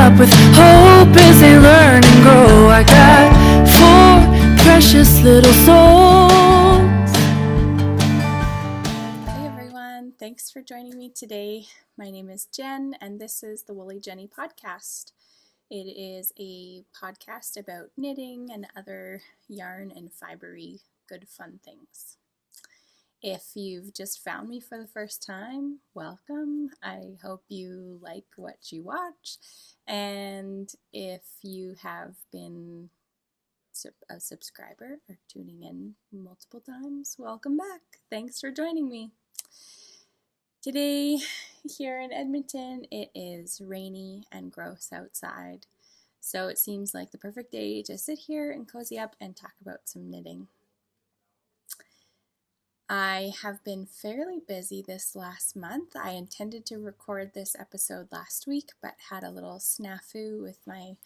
up with hope as they learn and grow. I got 4 precious little souls. Hey everyone, thanks for joining me today. My name is Jen and this is the Woolly Jenny podcast. It is a podcast about knitting and other yarn and fibery good fun things. If you've just found me for the first time, welcome. I hope you like what you watch. And if you have been a subscriber or tuning in multiple times, welcome back. Thanks for joining me. Today here in Edmonton, it is rainy and gross outside. So it seems like the perfect day to sit here and cozy up and talk about some knitting. I have been fairly busy this last month. I intended to record this episode last week, but had a little snafu with my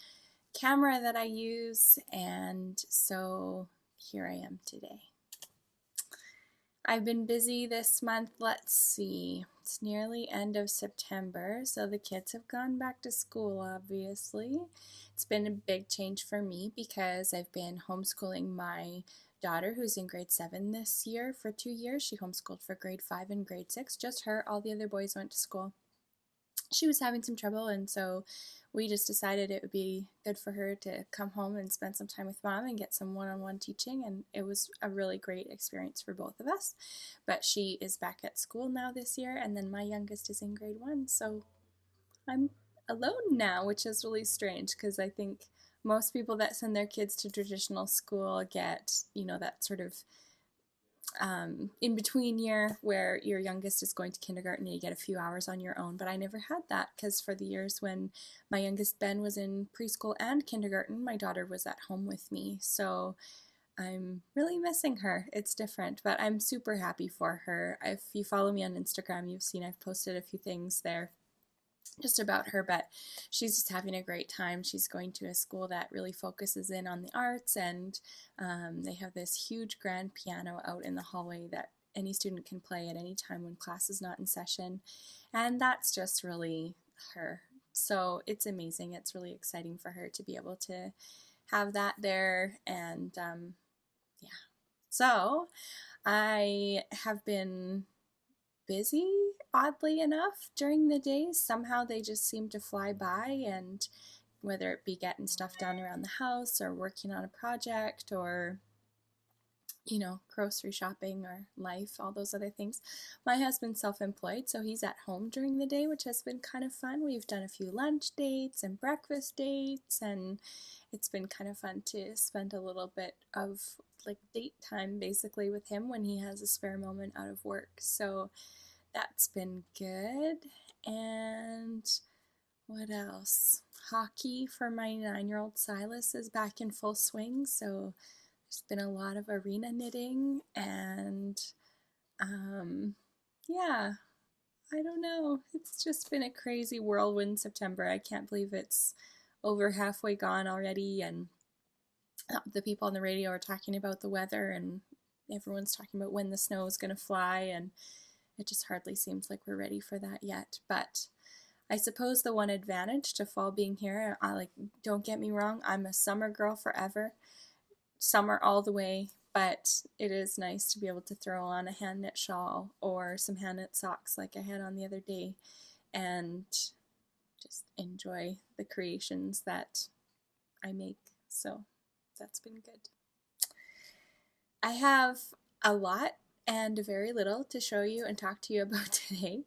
camera that I use, and so here I am today. I've been busy this month. Let's see, it's nearly end of September, so the kids have gone back to school, obviously. It's been a big change for me because I've been homeschooling my daughter, who's in grade 7 this year for 2 years. She homeschooled for grade 5 and grade 6, just her. All the other boys went to school. She was having some trouble, and so we just decided it would be good for her to come home and spend some time with mom and get some one-on-one teaching, and it was a really great experience for both of us. But she is back at school now this year, and then my youngest is in grade 1, so I'm alone now, which is really strange because I think most people that send their kids to traditional school get, that sort of in between year where your youngest is going to kindergarten and you get a few hours on your own. But I never had that because for the years when my youngest Ben was in preschool and kindergarten, my daughter was at home with me. So I'm really missing her. It's different, but I'm super happy for her. If you follow me on Instagram, you've seen I've posted a few things there just about her, but she's just having a great time. She's going to a school that really focuses in on the arts, and they have this huge grand piano out in the hallway that any student can play at any time when class is not in session, and that's just really her. So it's amazing. It's really exciting for her to be able to have that there, and yeah. So I have been busy, oddly enough, during the days. Somehow they just seem to fly by, and whether it be getting stuff done around the house or working on a project or grocery shopping or life, all those other things. My husband's self-employed, so he's at home during the day, which has been kind of fun. We've done a few lunch dates and breakfast dates, and it's been kind of fun to spend a little bit of like date time basically with him when he has a spare moment out of work. So that's been good. And what else? Hockey for my 9-year-old Silas is back in full swing, so there's been a lot of arena knitting, and yeah, I don't know. It's just been a crazy whirlwind September. I can't believe it's over halfway gone already, and the people on the radio are talking about the weather, and everyone's talking about when the snow is going to fly, and it just hardly seems like we're ready for that yet. But I suppose the one advantage to fall being here, don't get me wrong, I'm a summer girl forever, summer all the way, but it is nice to be able to throw on a hand knit shawl or some hand knit socks like I had on the other day and just enjoy the creations that I make. So that's been good. I have a lot and very little to show you and talk to you about today.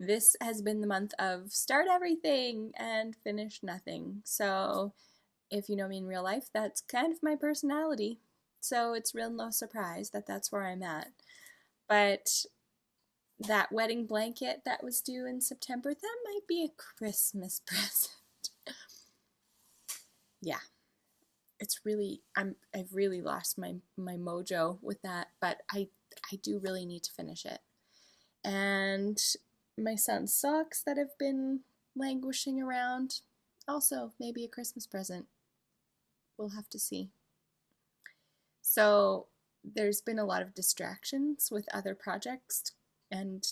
This has been the month of start everything and finish nothing. So if you know me in real life, that's kind of my personality. So it's real no surprise that that's where I'm at. But that wedding blanket that was due in September, that might be a Christmas present. Yeah. It's really, I've really lost my mojo with that, but I do really need to finish it. And my son's socks that have been languishing around, also maybe a Christmas present. We'll have to see. So there's been a lot of distractions with other projects and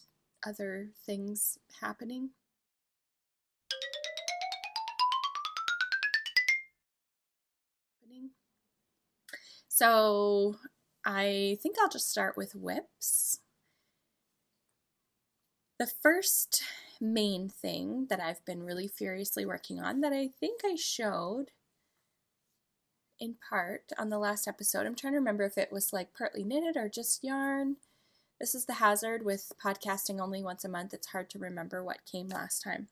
other things happening. So I think I'll just start with whips. The first main thing that I've been really furiously working on that I think I showed in part on the last episode, I'm trying to remember if it was like partly knitted or just yarn. This is the hazard with podcasting only once a month. It's hard to remember what came last time.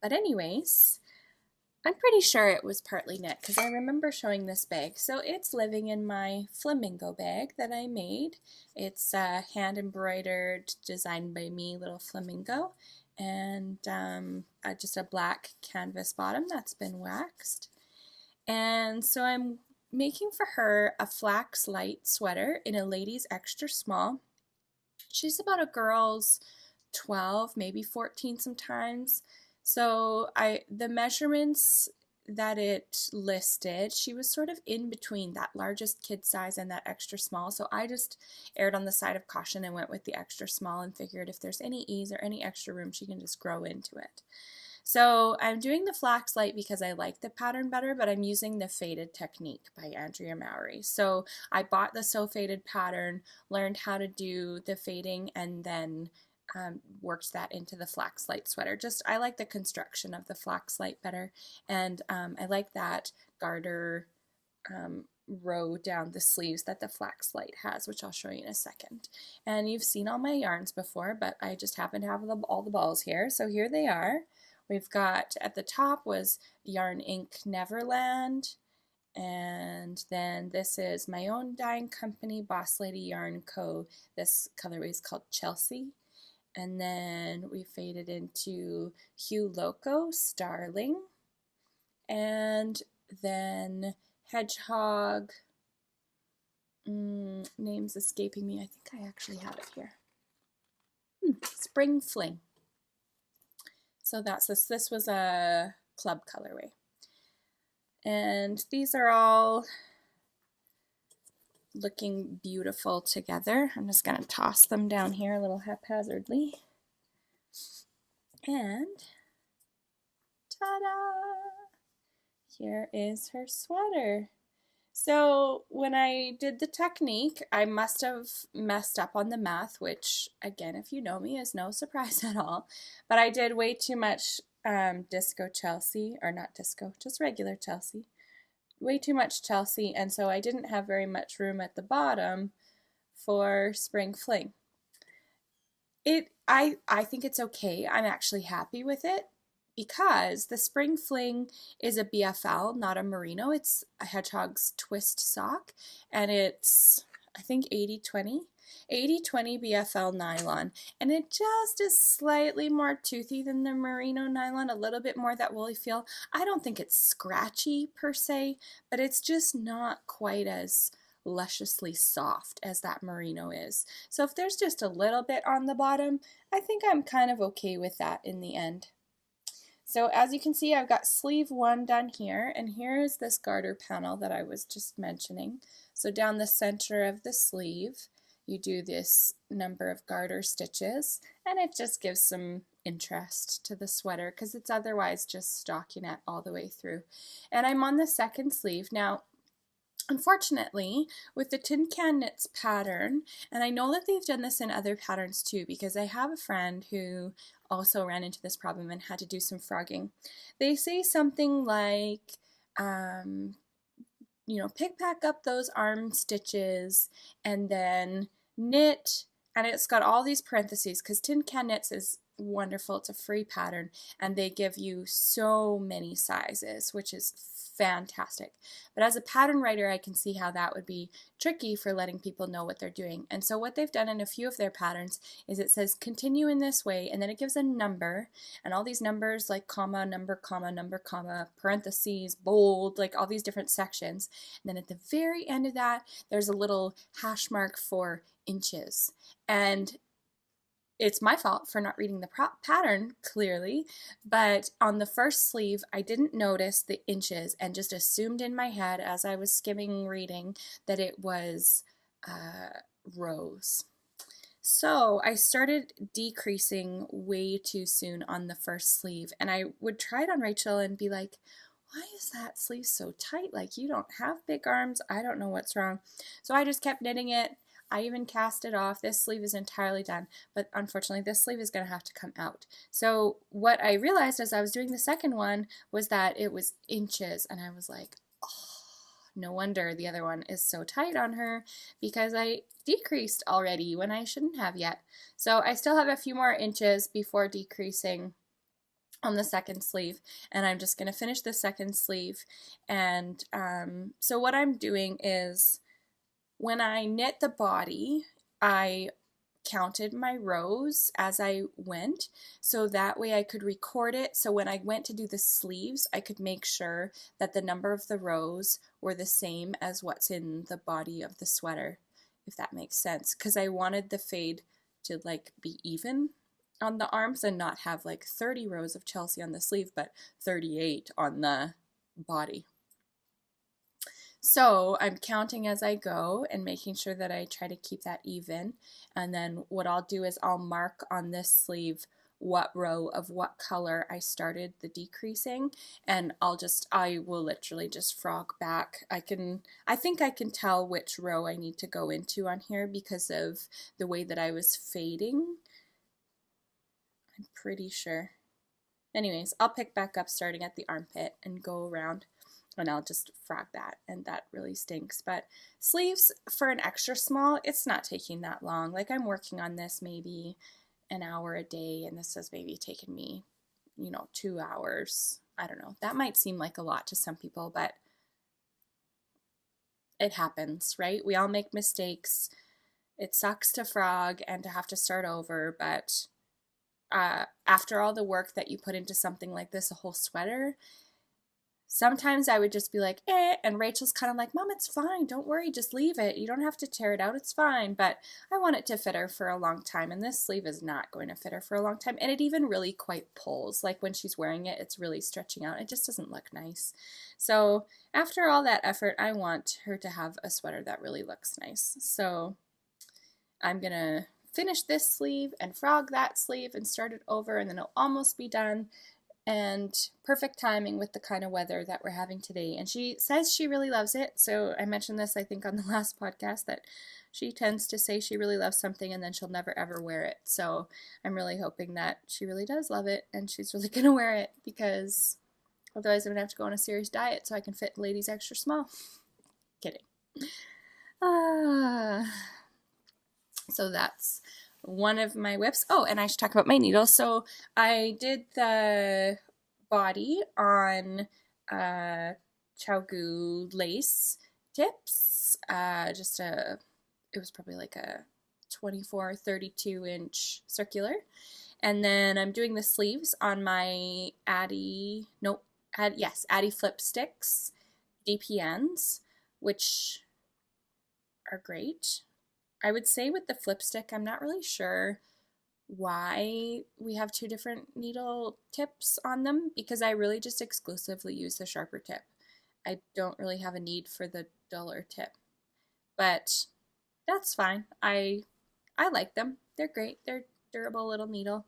But anyways, I'm pretty sure it was partly knit because I remember showing this bag. So it's living in my flamingo bag that I made. It's hand embroidered, designed by me, little flamingo, and just a black canvas bottom that's been waxed. And so I'm making for her a flax light sweater in a ladies extra small. She's about a girl's 12, maybe 14 sometimes. So the measurements that it listed, she was sort of in between that largest kid size and that extra small. So I just erred on the side of caution and went with the extra small and figured if there's any ease or any extra room, she can just grow into it. So I'm doing the flax light because I like the pattern better, but I'm using the faded technique by Andrea Mowry. So I bought the So Faded pattern, learned how to do the fading, and then worked that into the flax light sweater. I like the construction of the flax light better, and I like that garter row down the sleeves that the flax light has, which I'll show you in a second. And you've seen all my yarns before, but I just happen to have all the balls here. So here they are. We've got, at the top was Yarn Inc. Neverland, and then this is my own dyeing company, Boss Lady Yarn Co. This colorway is called Chelsea. And then we faded into Hue Loco, Starling, and then Hedgehog, name's escaping me, I think I actually have it here, Spring Fling. So that's this was a club colorway. And these are all looking beautiful together. I'm just going to toss them down here a little haphazardly. And ta-da! Here is her sweater. So when I did the technique, I must have messed up on the math, which, again, if you know me, is no surprise at all. But I did way too much disco Chelsea, or not disco, just regular Chelsea. Way too much Chelsea, and so I didn't have very much room at the bottom for Spring Fling. I think it's okay. I'm actually happy with it, because the Spring Fling is a BFL, not a merino. It's a Hedgehog's twist sock, and it's, I think, 80/20. 80/20 BFL nylon, and it just is slightly more toothy than the merino nylon, a little bit more that woolly feel. I don't think it's scratchy per se, but it's just not quite as lusciously soft as that merino is. So if there's just a little bit on the bottom, I think I'm kind of okay with that in the end. So as you can see, I've got sleeve 1 done here, and here is this garter panel that I was just mentioning. So down the center of the sleeve, you do this number of garter stitches, and it just gives some interest to the sweater because it's otherwise just stockinette all the way through. And I'm on the second sleeve. Now, unfortunately, with the Tin Can Knits pattern, and I know that they've done this in other patterns too, because I have a friend who also ran into this problem and had to do some frogging. They say something like, pick back up those arm stitches and then knit, and it's got all these parentheses because Tin Can Knits is wonderful. It's a free pattern, and they give you so many sizes, which is fantastic. But as a pattern writer, I can see how that would be tricky for letting people know what they're doing. And so what they've done in a few of their patterns is it says continue in this way, and then it gives a number, and all these numbers like comma, number, comma, parentheses, bold, like all these different sections. And then at the very end of that, there's a little hash mark for inches. And it's my fault for not reading the pattern clearly, but on the first sleeve, I didn't notice the inches and just assumed in my head as I was skimming reading that it was rows. So I started decreasing way too soon on the first sleeve, and I would try it on Rachel and be like, why is that sleeve so tight? Like, you don't have big arms. I don't know what's wrong. So I just kept knitting it. I even cast it off. This sleeve is entirely done, but unfortunately this sleeve is going to have to come out. So what I realized as I was doing the second one was that it was inches, and I was like, oh, no wonder the other one is so tight on her, because I decreased already when I shouldn't have yet. So I still have a few more inches before decreasing on the second sleeve, and I'm just going to finish the second sleeve. And so what I'm doing is, when I knit the body, I counted my rows as I went, so that way I could record it. So when I went to do the sleeves, I could make sure that the number of the rows were the same as what's in the body of the sweater, if that makes sense, because I wanted the fade to like be even on the arms and not have like 30 rows of Chelsea on the sleeve, but 38 on the body. So I'm counting as I go and making sure that I try to keep that even. And then what I'll do is I'll mark on this sleeve what row of what color I started the decreasing, and I will literally just frog back. I think I can tell which row I need to go into on here because of the way that I was fading. I'm pretty sure. Anyways, I'll pick back up starting at the armpit and go around, and I'll just frog that, and that really stinks. But sleeves for an extra small, it's not taking that long. Like, I'm working on this maybe an hour a day, and this has maybe taken me, 2 hours. I don't know. That might seem like a lot to some people, but it happens, right? We all make mistakes. It sucks to frog and to have to start over, but after all the work that you put into something like this, a whole sweater, sometimes I would just be like, and Rachel's kind of like, Mom, it's fine. Don't worry. Just leave it. You don't have to tear it out. It's fine. But I want it to fit her for a long time, and this sleeve is not going to fit her for a long time. And it even really quite pulls. Like, when she's wearing it, it's really stretching out. It just doesn't look nice. So after all that effort, I want her to have a sweater that really looks nice. So I'm going to finish this sleeve and frog that sleeve and start it over, and then it'll almost be done. And perfect timing with the kind of weather that we're having today. And she says she really loves it. So I mentioned this, I think, on the last podcast, that she tends to say she really loves something and then she'll never ever wear it. So I'm really hoping that she really does love it and she's really going to wear it, because otherwise I'm going to have to go on a serious diet so I can fit ladies extra small. Kidding. So that's one of my whips. Oh, and I should talk about my needles. So I did the body on Chowgu lace tips. It was probably like a 24, 32 inch circular. And then I'm doing the sleeves on my Addy Flip Sticks DPNs, which are great. I would say with the flip stick, I'm not really sure why we have two different needle tips on them, because I really just exclusively use the sharper tip. I don't really have a need for the duller tip, but that's fine. I like them. They're great. They're durable little needle,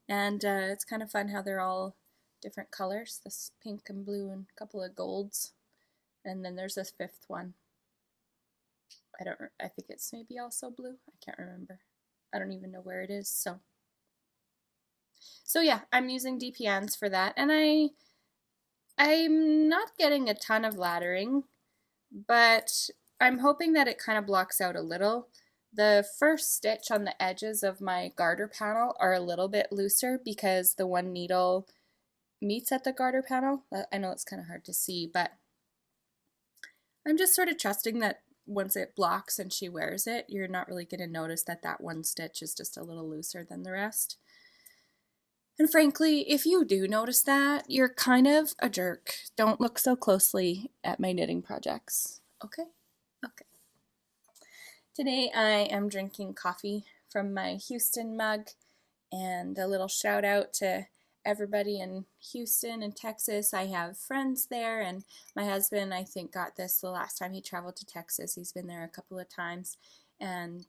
and it's kind of fun how they're all different colors. This pink and blue and a couple of golds, and then there's this fifth one. I think it's maybe also blue. I can't remember. I don't even know where it is. So yeah, I'm using DPNs for that, and I'm not getting a ton of laddering, but I'm hoping that it kind of blocks out a little. The first stitch on the edges of my garter panel are a little bit looser because the one needle meets at the garter panel. I know it's kind of hard to see, but I'm just sort of trusting that once it blocks and she wears it, you're not really going to notice that that one stitch is just a little looser than the rest. And frankly, if you do notice that, you're kind of a jerk. Don't look so closely at my knitting projects. Okay? Okay. Today I am drinking coffee from my Houston mug, and a little shout out to everybody in Houston and Texas. I have friends there, and my husband, I think, got this the last time he traveled to Texas. He's been there a couple of times, and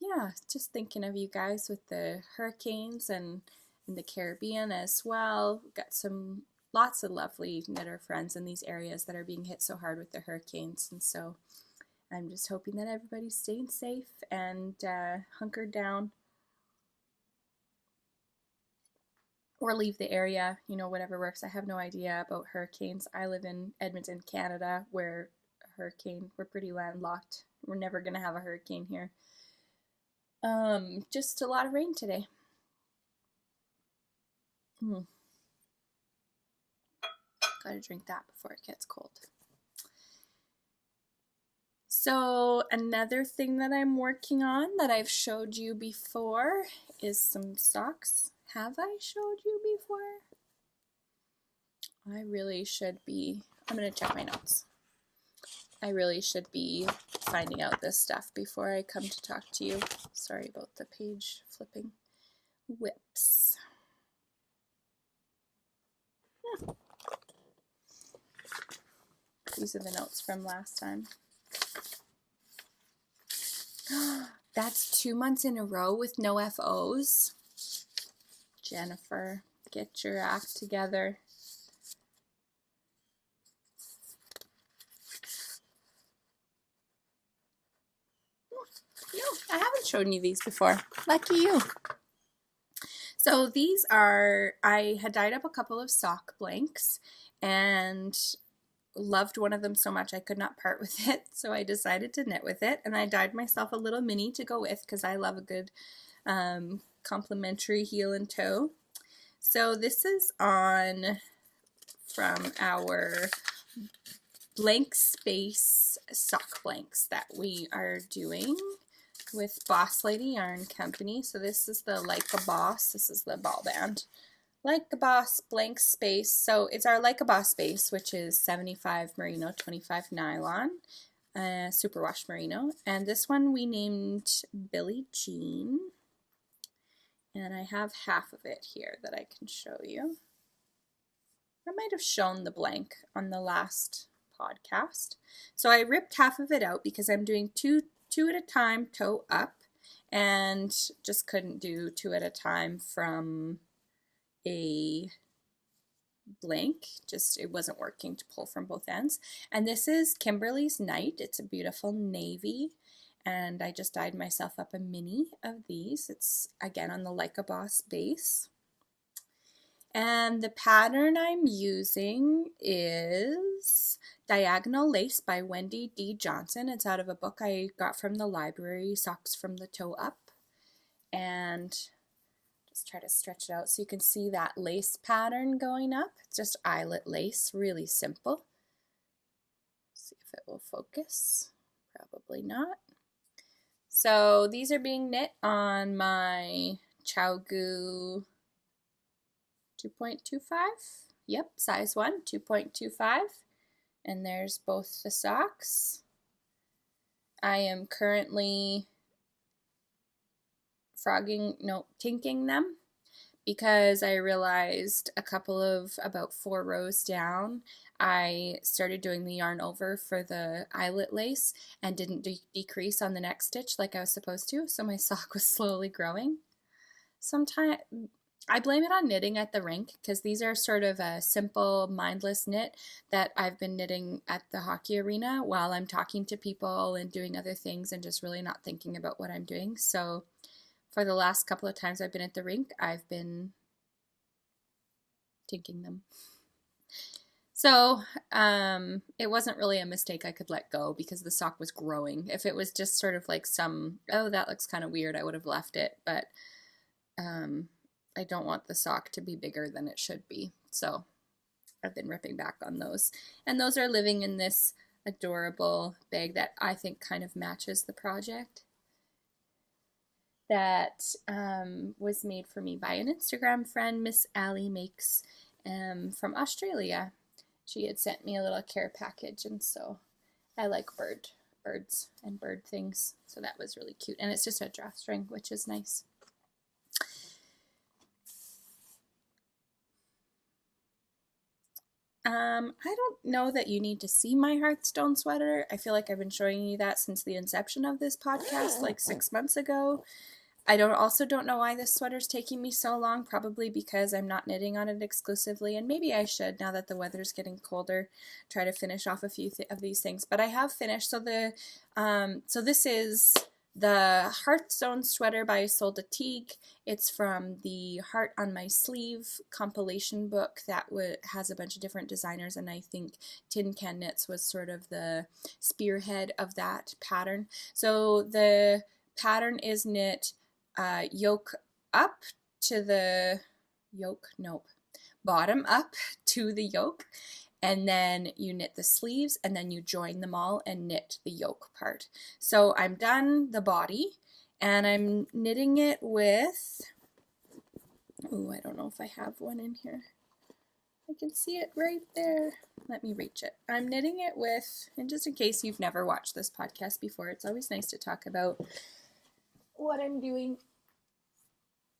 yeah, just thinking of you guys with the hurricanes and in the Caribbean as well. Got some lots of lovely knitter friends in these areas that are being hit so hard with the hurricanes. And so I'm just hoping that everybody's staying safe and hunkered down, or leave the area, whatever works. I have no idea about hurricanes. I live in Edmonton, Canada, where we're pretty landlocked. We're never going to have a hurricane here. Just a lot of rain today. Gotta drink that before it gets cold. So another thing that I'm working on that I've showed you before is some socks. Have I showed you before? I really should be. I'm going to check my notes. I really should be finding out this stuff before I come to talk to you. Sorry about the page flipping. Whips. These are the notes from last time. That's 2 months in a row with no FOs. Jennifer, get your act together. No, I haven't shown you these before. Lucky you. So these are, I had dyed up a couple of sock blanks and loved one of them so much I could not part with it. So I decided to knit with it, and I dyed myself a little mini to go with because I love a good complementary heel and toe. So this is on from our blank space sock blanks that we are doing with Boss Lady Yarn Company. So this is the Like a Boss. This is the ball band. Like a Boss blank space. So it's our Like a Boss base, which is 75 merino, 25 nylon, superwash merino. And this one we named Billie Jean. And I have half of it here that I can show you. I might have shown the blank on the last podcast. So I ripped half of it out because I'm doing two at a time toe up, and just couldn't do 2 at a time from a blank. Just it wasn't working to pull from both ends. And this is Kimberly's Night. It's a beautiful navy, and I just dyed myself up a mini of these. It's again on the Like a Boss base. And the pattern I'm using is Diagonal Lace by Wendy D. Johnson. It's out of a book I got from the library, Socks from the Toe Up. And just try to stretch it out so you can see that lace pattern going up. It's just eyelet lace, really simple. See if it will focus. Probably not. So these are being knit on my ChowGoo 2.25. Yep, size 1, 2.25. And there's both the socks. I am currently tinking them because I realized about 4 rows down, I started doing the yarn over for the eyelet lace and didn't decrease on the next stitch like I was supposed to, so my sock was slowly growing. Sometimes I blame it on knitting at the rink because these are sort of a simple, mindless knit that I've been knitting at the hockey arena while I'm talking to people and doing other things and just really not thinking about what I'm doing. So for the last couple of times I've been at the rink, I've been tinking them. So it wasn't really a mistake I could let go because the sock was growing. If it was just sort of like oh, that looks kind of weird, I would have left it. But I don't want the sock to be bigger than it should be. So I've been ripping back on those. And those are living in this adorable bag that I think kind of matches the project. That was made for me by an Instagram friend, Miss Allie Makes, from Australia. She had sent me a little care package, and so I like birds and bird things, so that was really cute. And it's just a drawstring, which is nice. I don't know that you need to see my Hearthstone sweater. I feel like I've been showing you that since the inception of this podcast, like 6 months ago. also don't know why this sweater's taking me so long, probably because I'm not knitting on it exclusively, and maybe I should, now that the weather's getting colder, try to finish off a few of these things. But I have finished. So this is the Hearthstone sweater by Isolde Teague. It's from the Heart on My Sleeve compilation book that has a bunch of different designers, and I think Tin Can Knits was sort of the spearhead of that pattern. So the pattern is knit yoke up to the bottom up to the yoke, and then you knit the sleeves, and then you join them all and knit the yoke part. So I'm done the body, and I'm knitting it with, I don't know if I have one in here. I can see it right there. Let me reach it. I'm knitting it with, and just in case you've never watched this podcast before, it's always nice to talk about what I'm doing.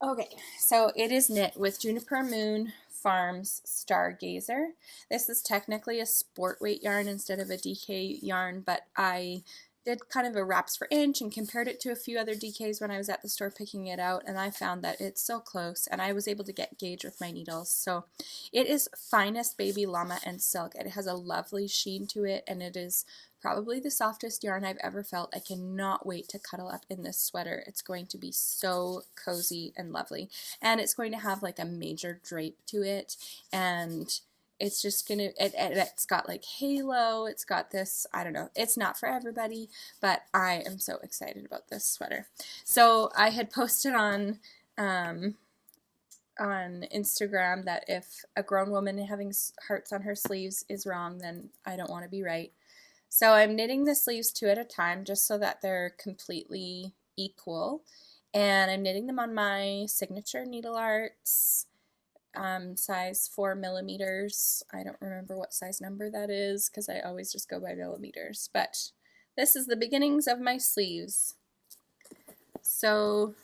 Okay, so it is knit with Juniper Moon Farms Stargazer. This is technically a sport weight yarn instead of a DK yarn, but I did kind of a wraps for inch and compared it to a few other DKs when I was at the store picking it out, and I found that it's so close, and I was able to get gauge with my needles. So it is finest baby llama and silk. It has a lovely sheen to it, and it is probably the softest yarn I've ever felt. I cannot wait to cuddle up in this sweater. It's going to be so cozy and lovely, and it's going to have like a major drape to it, and it's just gonna, it's got like halo, it's got this, I don't know, it's not for everybody, but I am so excited about this sweater. So I had posted on Instagram that if a grown woman having hearts on her sleeves is wrong, then I don't want to be right. So I'm knitting the sleeves 2 at a time just so that they're completely equal, and I'm knitting them on my signature Needle Arts size 4 millimeters. I don't remember what size number that is because I always just go by millimeters, but this is the beginnings of my sleeves. So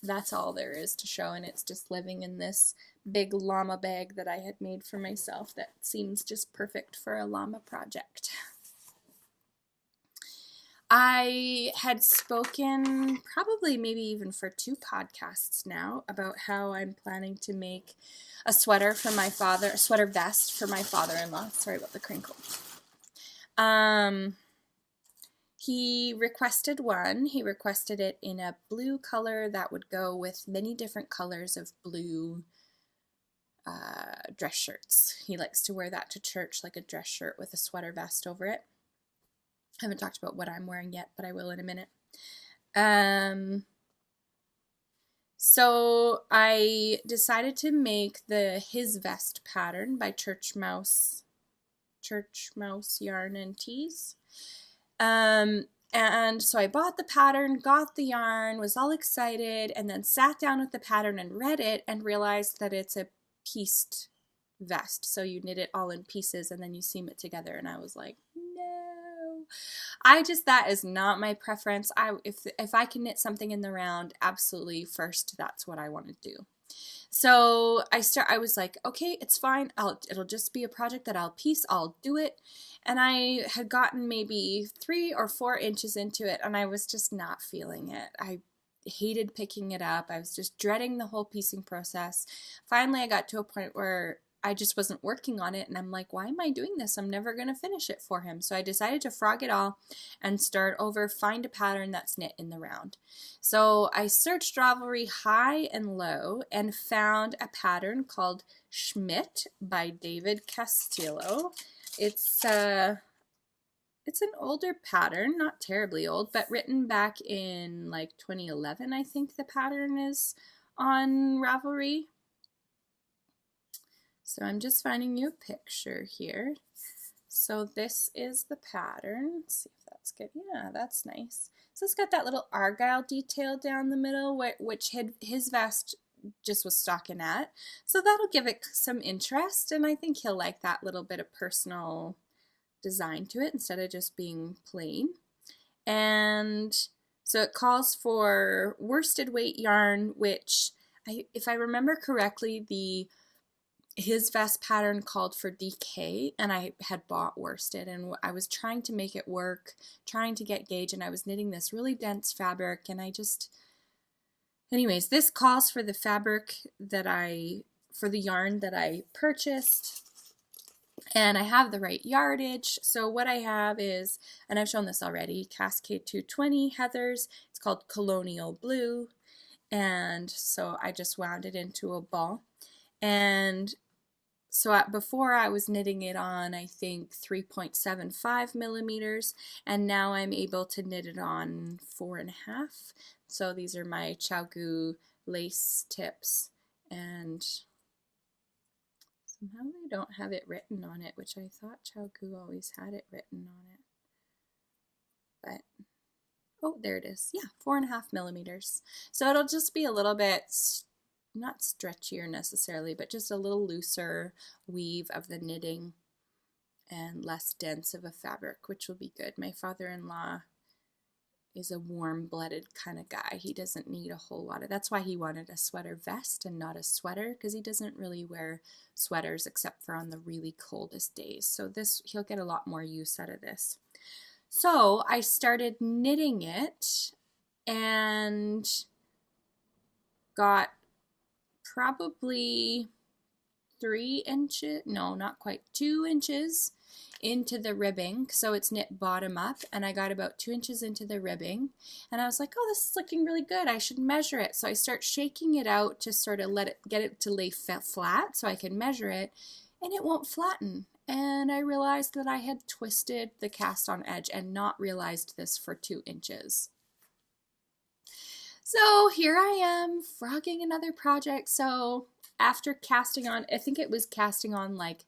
that's all there is to show, and it's just living in this big llama bag that I had made for myself that seems just perfect for a llama project. I had spoken probably maybe even for 2 podcasts now about how I'm planning to make a sweater for my father, a sweater vest for my father-in-law. Sorry about the crinkle. He requested one. He requested it in a blue color that would go with many different colors of blue dress shirts. He likes to wear that to church, like a dress shirt with a sweater vest over it. I haven't talked about what I'm wearing yet, but I will in a minute. So I decided to make the His Vest pattern by Church Mouse Yarn and Tees. And so I bought the pattern, got the yarn, was all excited, and then sat down with the pattern and read it and realized that it's a pieced vest. So you knit it all in pieces and then you seam it together, and I was like, no. That is not my preference. If I can knit something in the round, absolutely first, that's what I want to do. So I was like, okay, it's fine. It'll just be a project that I'll piece. I'll do it. And I had gotten maybe 3 or 4 inches into it, and I was just not feeling it. I hated picking it up. I was just dreading the whole piecing process. Finally, I got to a point where I just wasn't working on it, and I'm like, why am I doing this? I'm never going to finish it for him. So I decided to frog it all and start over, find a pattern that's knit in the round. So I searched Ravelry high and low and found a pattern called Schmidt by David Castillo. It's an older pattern, not terribly old, but written back in like 2011, I think the pattern is on Ravelry. So I'm just finding you a picture here. So this is the pattern. Let's see if that's good. Yeah, that's nice. So it's got that little argyle detail down the middle, which his vest just was stocking at. So that'll give it some interest, and I think he'll like that little bit of personal design to it instead of just being plain. And so it calls for worsted weight yarn, which, if I remember correctly, his vest pattern called for DK, and I had bought worsted, and I was trying to make it work, trying to get gauge, and I was knitting this really dense fabric, and I Anyways, this calls for the fabric for the yarn that I purchased. And I have the right yardage. So what I have is, and I've shown this already, Cascade 220 Heathers. It's called Colonial Blue. And so I just wound it into a ball. And so before I was knitting it on, I think 3.75 millimeters. And now I'm able to knit it on 4.5. So these are my ChiaoGoo lace tips. And somehow they don't have it written on it, which I thought ChiaoGoo always had it written on it. But, oh, there it is. Yeah, 4.5 millimeters. So it'll just be a little bit, not stretchier necessarily, but just a little looser weave of the knitting and less dense of a fabric, which will be good. My father-in-law is a warm-blooded kind of guy. He doesn't need a whole lot of, that's why he wanted a sweater vest and not a sweater, because he doesn't really wear sweaters except for on the really coldest days. So this, he'll get a lot more use out of this. So I started knitting it and got probably 3 inches, no, not quite, 2 inches into the ribbing. So it's knit bottom up, and I got about 2 inches into the ribbing, and I was like, oh, this is looking really good. I should measure it. So I start shaking it out to sort of get it to lay flat so I can measure it, and it won't flatten. And I realized that I had twisted the cast on edge and not realized this for 2 inches. So here I am frogging another project. So after casting on, I think it was casting on like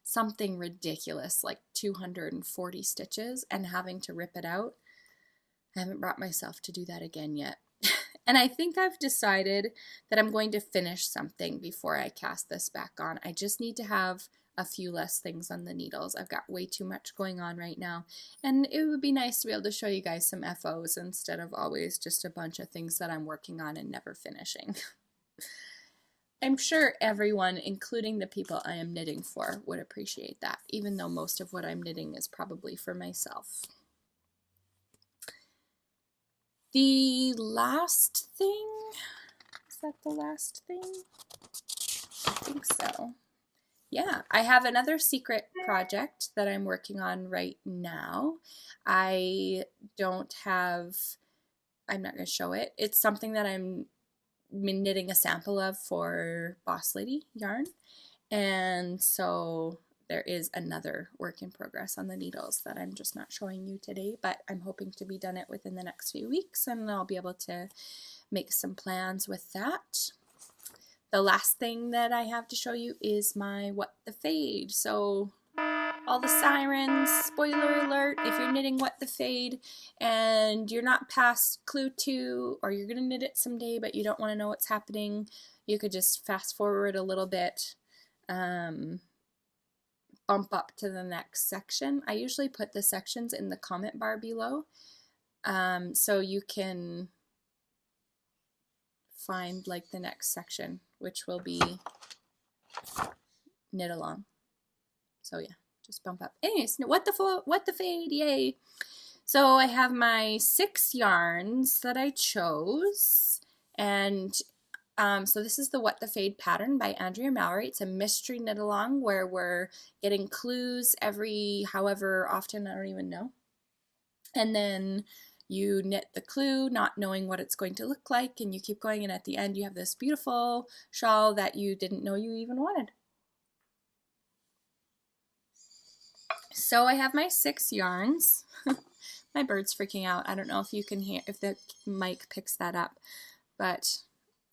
something ridiculous, like 240 stitches, and having to rip it out, I haven't brought myself to do that again yet. And I think I've decided that I'm going to finish something before I cast this back on. I just need to have a few less things on the needles. I've got way too much going on right now, and it would be nice to be able to show you guys some FOs instead of always just a bunch of things that I'm working on and never finishing. I'm sure everyone, including the people I am knitting for, would appreciate that, even though most of what I'm knitting is probably for myself. The last thing, is that the last thing? I think so. Yeah, I have another secret project that I'm working on right now. I'm not going to show it. It's something that I'm knitting a sample of for Boss Lady yarn. And so there is another work in progress on the needles that I'm just not showing you today, but I'm hoping to be done it within the next few weeks, and I'll be able to make some plans with that. The last thing that I have to show you is my What the Fade. So all the sirens, spoiler alert, if you're knitting What the Fade and you're not past clue 2, or you're going to knit it someday but you don't want to know what's happening, you could just fast forward a little bit, bump up to the next section. I usually put the sections in the comment bar below, so you can find like the next section, which will be knit along. So yeah, just bump up. Anyways, what the fade, yay! So I have my 6 yarns that I chose, and so this is the What the Fade pattern by Andrea Mallory. It's a mystery knit along where we're getting clues every however often, I don't even know. And then you knit the clue, not knowing what it's going to look like, and you keep going, and at the end you have this beautiful shawl that you didn't know you even wanted. So I have my 6 yarns. My bird's freaking out. I don't know if you can hear, if the mic picks that up, but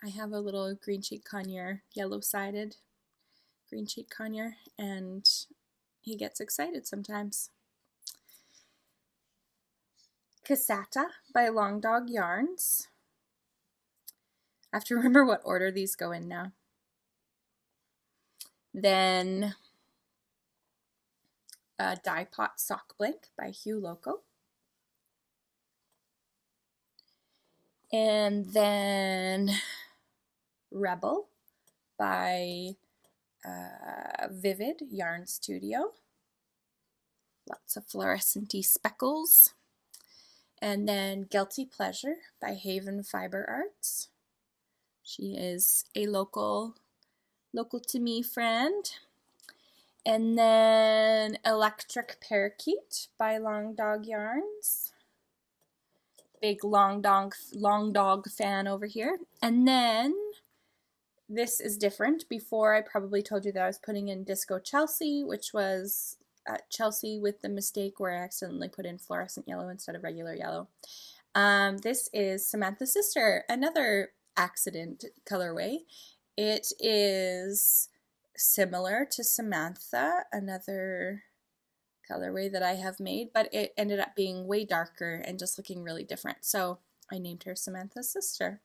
I have a little green cheek conure, yellow-sided green cheek conure, and he gets excited sometimes. Cassata by Long Dog Yarns. I have to remember what order these go in now. Then Dye Pot Sock Blank by Hugh Loco. And then Rebel by Vivid Yarn Studio. Lots of fluorescent-y speckles. And then Guilty Pleasure by Haven Fiber Arts. She is a local to me friend. And then Electric Parakeet by Long Dog Yarns. Big long dog fan over here. And then this is different. Before I probably told you that I was putting in Disco Chelsea, which was Chelsea with the mistake where I accidentally put in fluorescent yellow instead of regular yellow. This is Samantha's Sister, another accident colorway. It is similar to Samantha, another colorway that I have made, but it ended up being way darker and just looking really different. So I named her Samantha's Sister.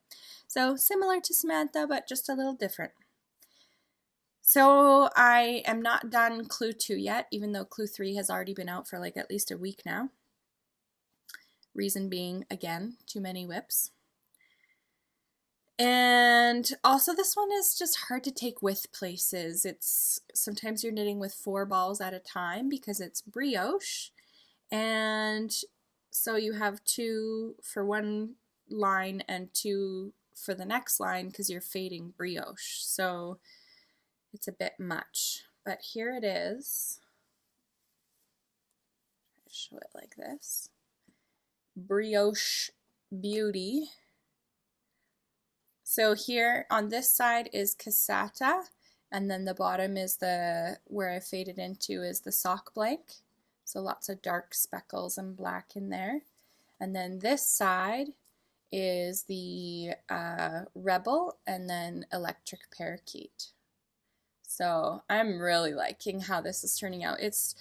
So similar to Samantha, but just a little different. So I am not done Clue 2 yet, even though Clue 3 has already been out for like at least a week now. Reason being, again, too many whips. And also this one is just hard to take with places. It's sometimes you're knitting with 4 balls at a time because it's brioche. And so you have 2 for one line and 2 for the next line because you're fading brioche. So it's a bit much. But here it is. I'll show it like this. Brioche Beauty. So here on this side is cassata, and then the bottom is where I faded into is the sock blank. So lots of dark speckles and black in there. And then this side is the Rebel and then Electric Parakeet. So I'm really liking how this is turning out. It's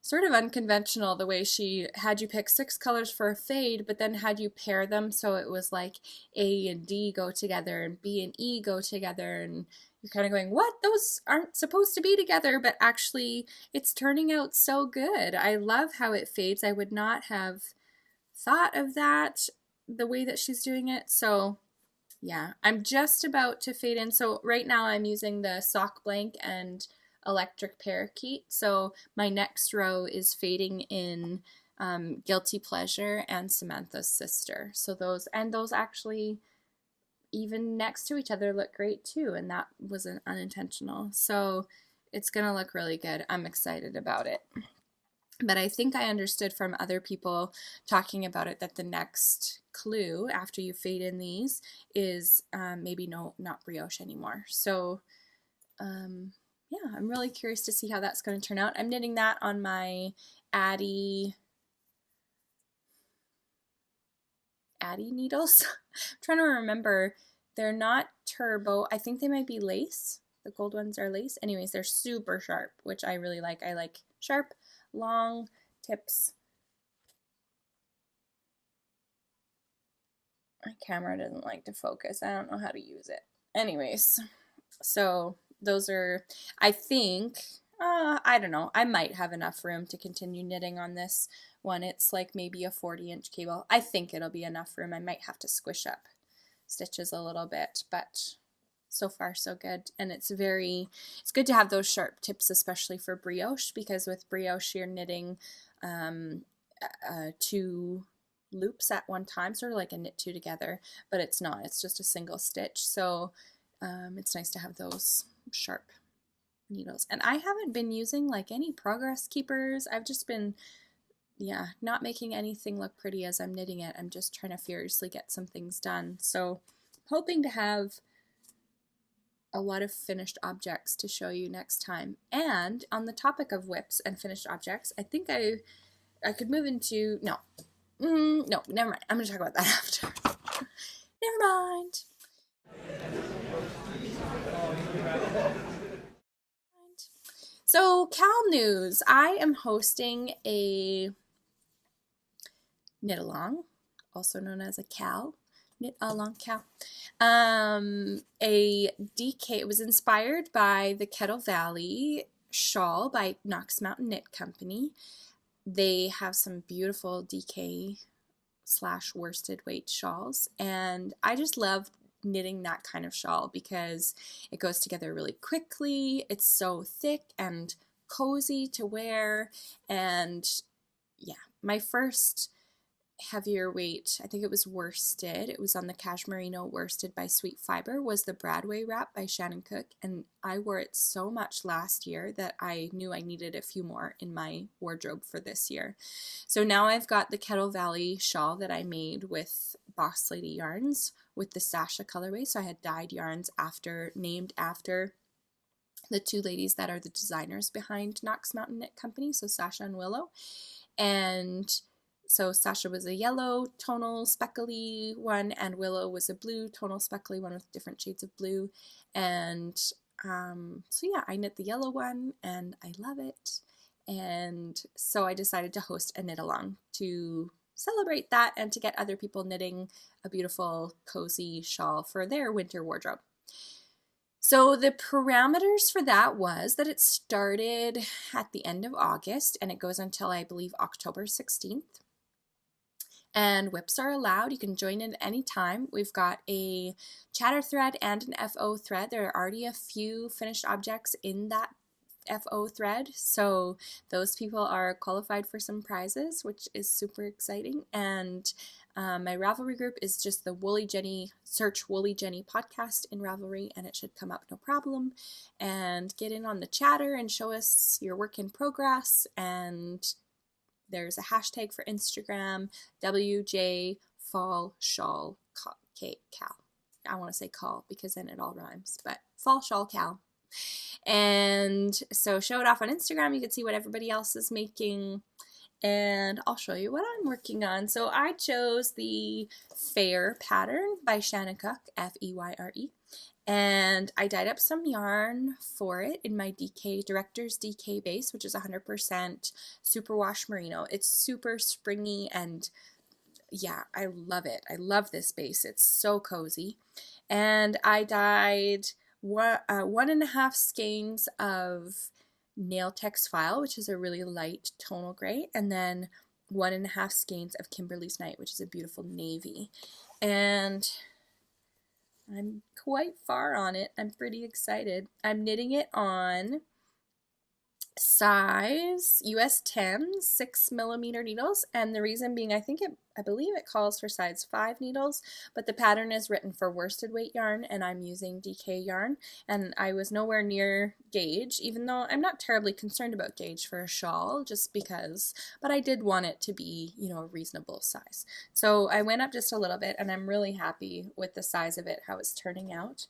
sort of unconventional the way she had you pick 6 colors for a fade, but then had you pair them so it was like A and D go together and B and E go together, and you're kind of going, what? Those aren't supposed to be together, but actually it's turning out so good. I love how it fades. I would not have thought of that the way that she's doing it. So yeah, I'm just about to fade in. So right now I'm using the sock blank and Electric Parakeet. So my next row is fading in Guilty Pleasure and Samantha's Sister. So those actually even next to each other look great too, and that wasn't unintentional. So it's gonna look really good. I'm excited about it. But I think I understood from other people talking about it that the next clue after you fade in these is maybe not brioche anymore. So yeah, I'm really curious to see how that's going to turn out. I'm knitting that on my Addie needles. I'm trying to remember. They're not turbo. I think they might be lace. The gold ones are lace. Anyways, they're super sharp, which I really like. I like sharp, long tips. My camera doesn't like to focus. I don't know how to use it. Anyways, so those are, I think, I don't know, I might have enough room to continue knitting on this one. It's like maybe a 40-inch cable. I think it'll be enough room. I might have to squish up stitches a little bit, but so far so good. And it's good to have those sharp tips, especially for brioche, because with brioche you're knitting 2 loops at one time, sort of like a knit 2 together, but it's not. It's just a single stitch. So it's nice to have those sharp needles. And I haven't been using like any progress keepers. I've just been, not making anything look pretty as I'm knitting it. I'm just trying to furiously get some things done. So hoping to have a lot of finished objects to show you next time. And on the topic of whips and finished objects, I think I could move into, no, never mind. I'm going to talk about that after. Never mind. So, Cal news. I am hosting a knit along, also known as a Cal, knit along Cal. A DK. It was inspired by the Kettle Valley shawl by Knox Mountain Knit Company. They have some beautiful DK / worsted weight shawls, and I just love knitting that kind of shawl because it goes together really quickly. It's so thick and cozy to wear, and yeah, my first heavier weight, I think it was worsted. It was on the Cashmerino Worsted by Sweet Fiber, was the Bradway wrap by Shannon Cook. And I wore it so much last year that I knew I needed a few more in my wardrobe for this year. So now I've got the Kettle Valley shawl that I made with Boss Lady yarns with the Sasha colorway. So I had dyed yarns named after the two ladies that are the designers behind Knox Mountain Knit Company, so Sasha and Willow. And so Sasha was a yellow tonal speckly one, and Willow was a blue tonal speckly one with different shades of blue. And so yeah, I knit the yellow one and I love it. And so I decided to host a knit along to celebrate that and to get other people knitting a beautiful cozy shawl for their winter wardrobe. So the parameters for that was that it started at the end of August and it goes until, I believe, October 16th. And whips are allowed. You can join in any time. We've got a chatter thread and an FO thread. There are already a few finished objects in that FO thread, so those people are qualified for some prizes, which is super exciting. And my Ravelry group is just the Woolly Jenny, search Woolly Jenny podcast in Ravelry and it should come up no problem. And get in on the chatter and show us your work in progress. And there's a hashtag for Instagram, WJ Fall Shawl Cal. I want to say call because then it all rhymes, but Fall Shawl Cal. And so show it off on Instagram. You can see what everybody else is making. And I'll show you what I'm working on. So I chose the Fair pattern by Shannon Cook, Feyre. And I dyed up some yarn for it in my Director's DK base, which is 100% superwash merino. It's super springy and yeah, I love it. I love this base. It's so cozy. And I dyed 1.5 skeins of Nailtex File, which is a really light tonal gray, and then 1.5 skeins of Kimberly's Night, which is a beautiful navy. And I'm quite far on it. I'm pretty excited. I'm knitting it on size US 10 6mm needles, and the reason being I believe it calls for size 5 needles, but the pattern is written for worsted weight yarn and I'm using DK yarn, and I was nowhere near gauge, even though I'm not terribly concerned about gauge for a shawl just because, but I did want it to be, you know, a reasonable size. So I went up just a little bit and I'm really happy with the size of it, how it's turning out,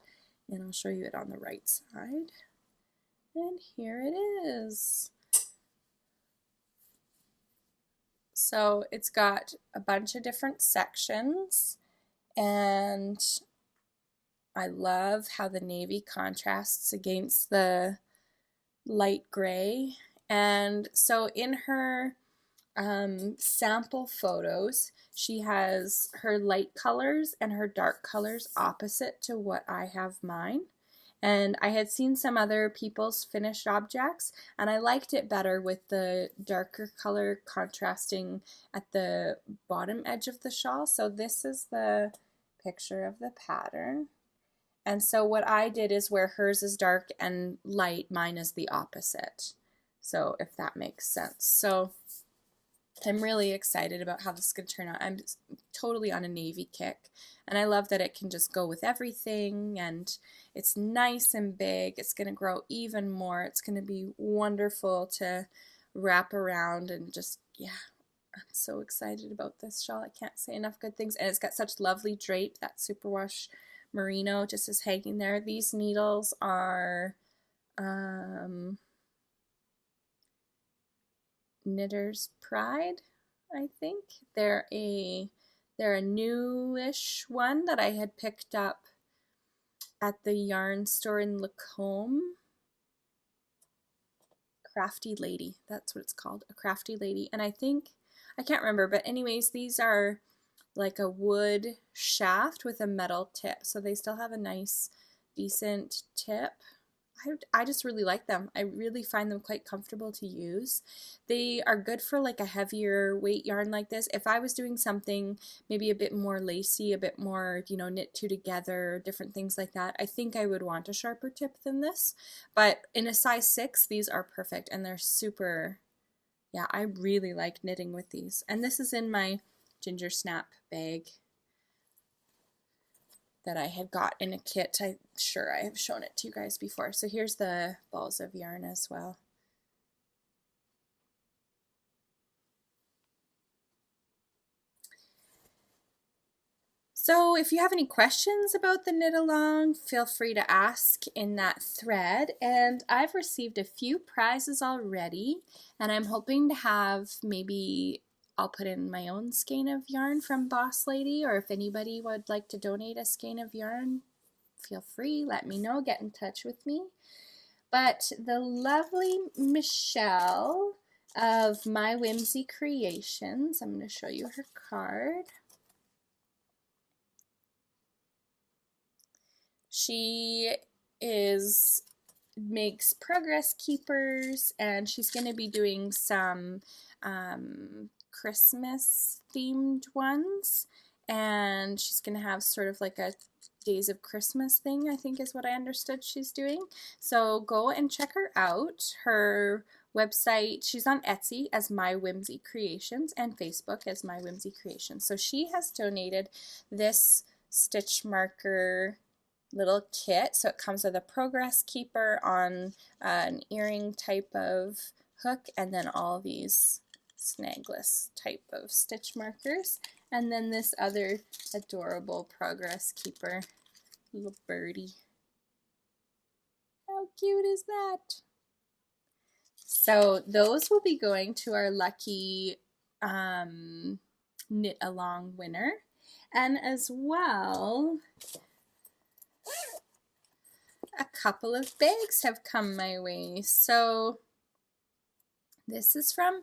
and I'll show you it on the right side. And here it is. So it's got a bunch of different sections, and I love how the navy contrasts against the light gray. And so in her sample photos, she has her light colors and her dark colors opposite to what I have mine. And I had seen some other people's finished objects, and I liked it better with the darker color contrasting at the bottom edge of the shawl. So this is the picture of the pattern. And so what I did is where hers is dark and light, mine is the opposite. So if that makes sense. So I'm really excited about how this is going to turn out. I'm totally on a navy kick, and I love that it can just go with everything, and it's nice and big. It's going to grow even more. It's going to be wonderful to wrap around, and just, yeah, I'm so excited about this shawl. I can't say enough good things, and it's got such lovely drape. That superwash merino just is hanging there. These needles are Knitter's Pride, I think. They're a newish one that I had picked up at the yarn store in Lacombe. Crafty Lady, that's what it's called, a Crafty Lady. And I think, I can't remember, but anyways, these are like a wood shaft with a metal tip. So they still have a nice, decent tip. I just really like them. I really find them quite comfortable to use. They are good for like a heavier weight yarn like this. If I was doing something maybe a bit more lacy, a bit more, you know, knit two together, different things like that, I think I would want a sharper tip than this. But in a size 6, these are perfect, and they're super, yeah, I really like knitting with these. And this is in my ginger snap bag that I had got in a kit. I'm sure I have shown it to you guys before. So here's the balls of yarn as well. So if you have any questions about the knit along, feel free to ask in that thread. And I've received a few prizes already, and I'm hoping to have, maybe I'll put in my own skein of yarn from Boss Lady, or if anybody would like to donate a skein of yarn, feel free, let me know, get in touch with me. But the lovely Michelle of My Whimsy Creations, I'm going to show you her card. She makes progress keepers, and she's going to be doing some Christmas themed ones, and she's going to have sort of like a Days of Christmas thing, I think is what I understood she's doing. So go and check her out. Her website, she's on Etsy as My Whimsy Creations and Facebook as My Whimsy Creations. So she has donated this stitch marker little kit. So it comes with a progress keeper on an earring type of hook, and then all these snagless type of stitch markers, and then this other adorable progress keeper, little birdie. How cute is that? So those will be going to our lucky knit along winner. And as well, a couple of bags have come my way. So this is from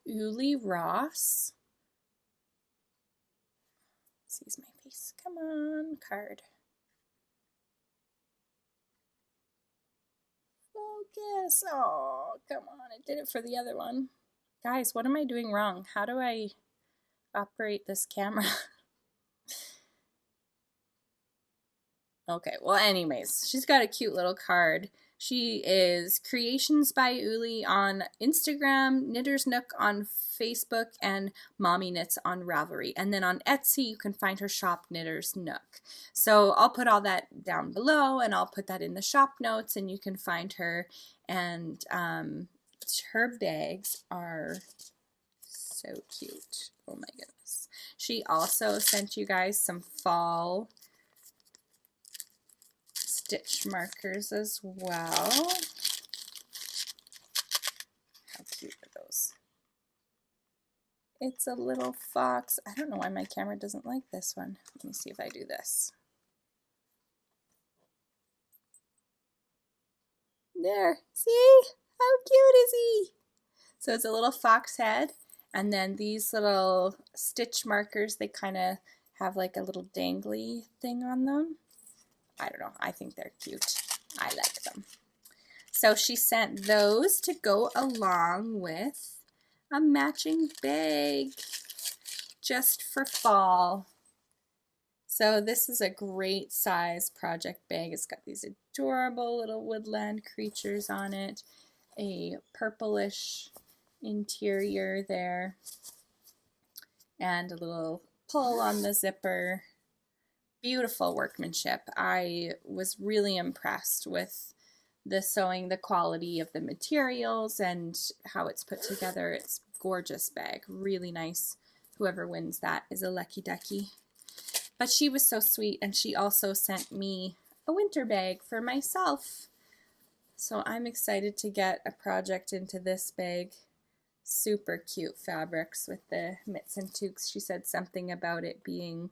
Uli Ross. Sees my face. Come on, card. Focus. Oh, come on. I did it for the other one. Guys, what am I doing wrong? How do I operate this camera? Okay, well anyways, she's got a cute little card. She is Creations by Uli on Instagram, Knitter's Nook on Facebook, and Mommy Knits on Ravelry. And then on Etsy, you can find her shop, Knitter's Nook. So I'll put all that down below, and I'll put that in the shop notes, and you can find her. And her bags are so cute. Oh my goodness. She also sent you guys some fall stitch markers as well. How cute are those? It's a little fox. I don't know why my camera doesn't like this one. Let me see if I do this. There. See? How cute is he? So it's a little fox head, and then these little stitch markers, they kind of have like a little dangly thing on them. I don't know. I think they're cute. I like them. So she sent those to go along with a matching bag just for fall. So this is a great size project bag. It's got these adorable little woodland creatures on it, a purplish interior there, and a little pull on the zipper. Beautiful workmanship. I was really impressed with the sewing, the quality of the materials, and how it's put together. It's a gorgeous bag, really nice. Whoever wins that is a lucky ducky. But she was so sweet, and she also sent me a winter bag for myself. So I'm excited to get a project into this bag. Super cute fabrics with the mitts and toques. She said something about it being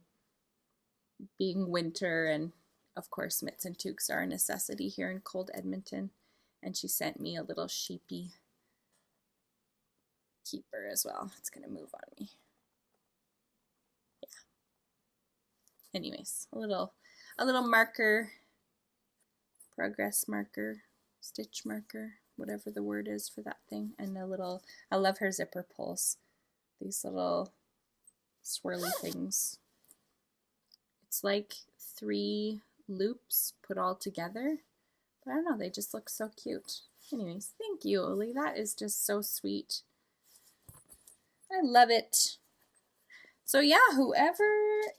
winter, and of course mitts and toques are a necessity here in cold Edmonton. And she sent me a little sheepy keeper as well. It's gonna move on me. Yeah. Anyways, a little marker, progress marker, stitch marker, whatever the word is for that thing, and a little, I love her zipper pulls. These little swirly things. It's like 3 loops put all together. But I don't know, they just look so cute. Anyways, thank you, Oli. That is just so sweet. I love it. So yeah, whoever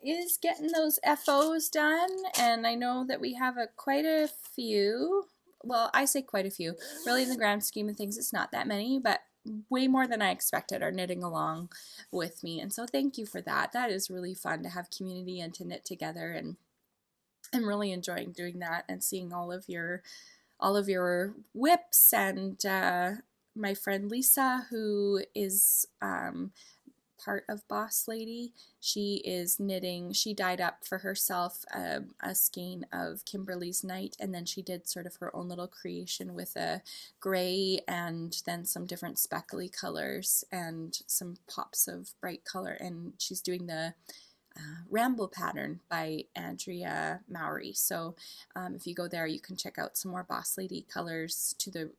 is getting those FOs done, and I know that we have quite a few. Well, I say quite a few. Really, in the grand scheme of things, it's not that many, but way more than I expected are knitting along with me. And so thank you for that. That is really fun to have community and to knit together, and I'm really enjoying doing that and seeing all of your whips, and my friend Lisa, who is part of Boss Lady. She is knitting, she dyed up for herself a skein of Kimberly's Night, and then she did sort of her own little creation with a gray and then some different speckly colors and some pops of bright color, and she's doing the Ramble pattern by Andrea Mowry. So if you go there, you can check out some more Boss Lady colors to the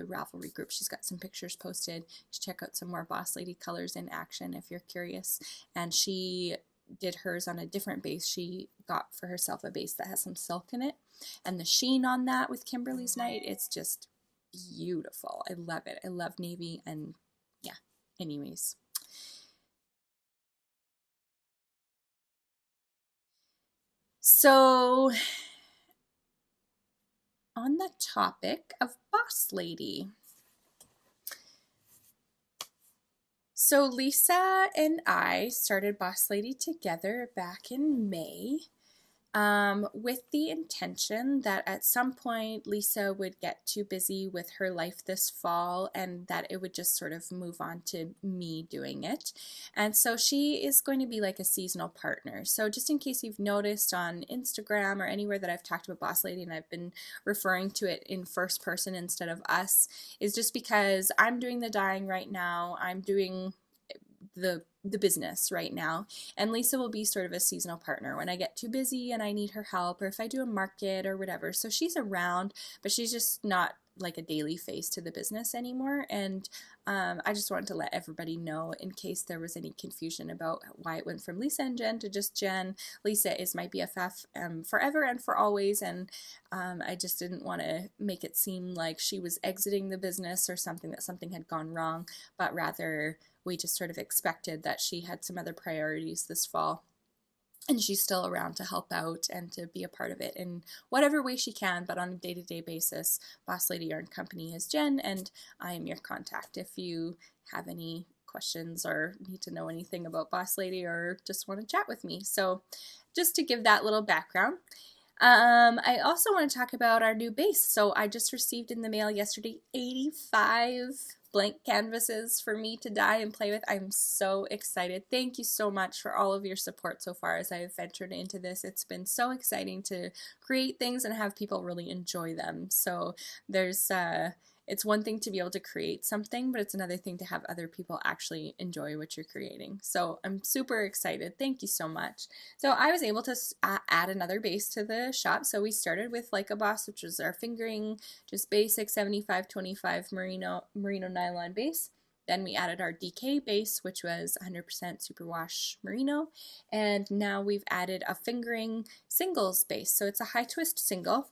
Ravelry group. She's got some pictures posted. Check out some more Boss Lady colors in action if you're curious. And she did hers on a different base. She got for herself a base that has some silk in it, and the sheen on that with Kimberly's Night, it's just beautiful. I love it. I love navy, and yeah, anyways. So on the topic of Boss Lady, so Lisa and I started Boss Lady together back in May, with the intention that at some point Lisa would get too busy with her life this fall and that it would just sort of move on to me doing it. And so she is going to be like a seasonal partner. So just in case you've noticed on Instagram or anywhere that I've talked about Boss Lady and I've been referring to it in first person instead of us, is just because I'm doing the dyeing right now. I'm doing the business right now, and Lisa will be sort of a seasonal partner when I get too busy and I need her help, or if I do a market or whatever. So she's around, but she's just not like a daily face to the business anymore. And I just wanted to let everybody know, in case there was any confusion about why it went from Lisa and Jen to just Jen. Lisa is my BFF forever and for always, and I just didn't want to make it seem like she was exiting the business or something, that something had gone wrong, but rather we just sort of expected that she had some other priorities this fall, and she's still around to help out and to be a part of it in whatever way she can. But on a day-to-day basis, Boss Lady Yarn Company is Jen, and I am your contact if you have any questions or need to know anything about Boss Lady or just want to chat with me. So just to give that little background. I also want to talk about our new base. So I just received in the mail yesterday 85 blank canvases for me to dye and play with. I'm so excited. Thank you so much for all of your support so far as I've ventured into this. It's been so exciting to create things and have people really enjoy them. So there's it's one thing to be able to create something, but it's another thing to have other people actually enjoy what you're creating. So I'm super excited. Thank you so much. So I was able to add another base to the shop. So we started with Like a Boss, which was our fingering, just basic 75-25 merino nylon base. Then we added our DK base, which was 100% superwash merino. And now we've added a fingering singles base. So it's a high twist single.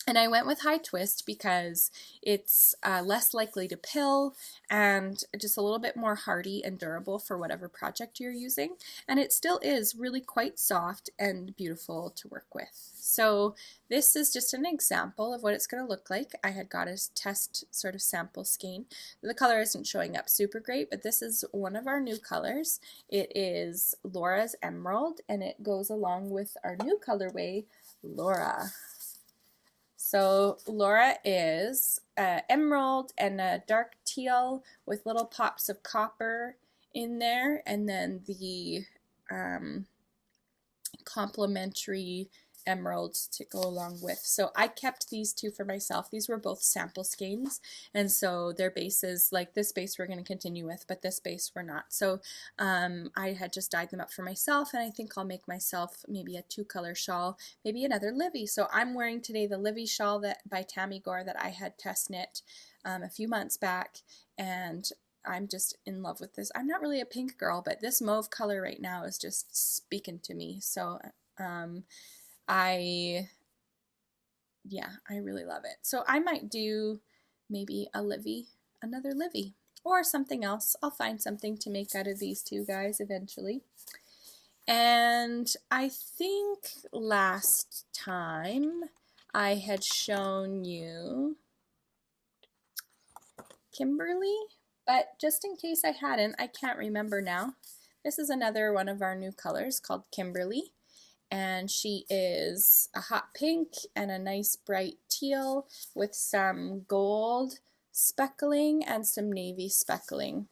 And I went with high twist because it's less likely to pill and just a little bit more hardy and durable for whatever project you're using. And it still is really quite soft and beautiful to work with. So this is just an example of what it's going to look like. I had got a test sort of sample skein. The color isn't showing up super great, but this is one of our new colors. It is Laura's Emerald, and it goes along with our new colorway, Laura. So Laura is emerald and a dark teal with little pops of copper in there, and then the complementary emeralds to go along with. So I kept these two for myself. These were both sample skeins, and so their bases, like this base we're going to continue with, but this base we're not. So I had just dyed them up for myself, and I think I'll make myself maybe a 2-color shawl, maybe another Livy. So I'm wearing today the Livy shawl that by Tammy Gore that I had test knit a few months back, and I'm just in love with this. I'm not really a pink girl, but this mauve color right now is just speaking to me. So I really love it. So I might do maybe a Livy, another Livy, or something else. I'll find something to make out of these two guys eventually. And I think last time I had shown you Kimberly, but just in case I hadn't, I can't remember now. This is another one of our new colors called Kimberly, and she is a hot pink and a nice bright teal with some gold speckling and some navy speckling.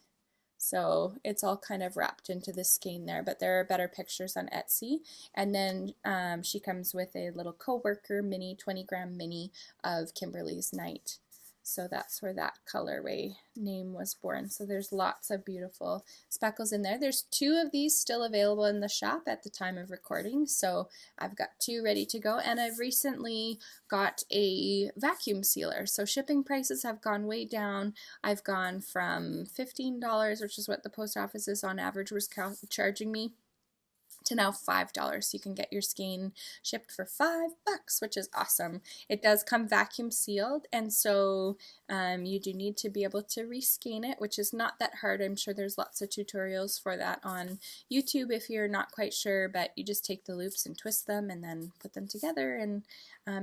So it's all kind of wrapped into the skein there, but there are better pictures on Etsy. And then she comes with a little co-worker mini, 20-gram mini of Kimberly's Night. So that's where that colorway name was born. So there's lots of beautiful speckles in there. There's 2 of these still available in the shop at the time of recording. So I've got 2 ready to go. And I've recently got a vacuum sealer. So shipping prices have gone way down. I've gone from $15, which is what the post office is on average was charging me, to now $5. You can get your skein shipped for $5, which is awesome. It does come vacuum sealed, and so you do need to be able to reskein it, which is not that hard. I'm sure there's lots of tutorials for that on YouTube if you're not quite sure, but you just take the loops and twist them and then put them together and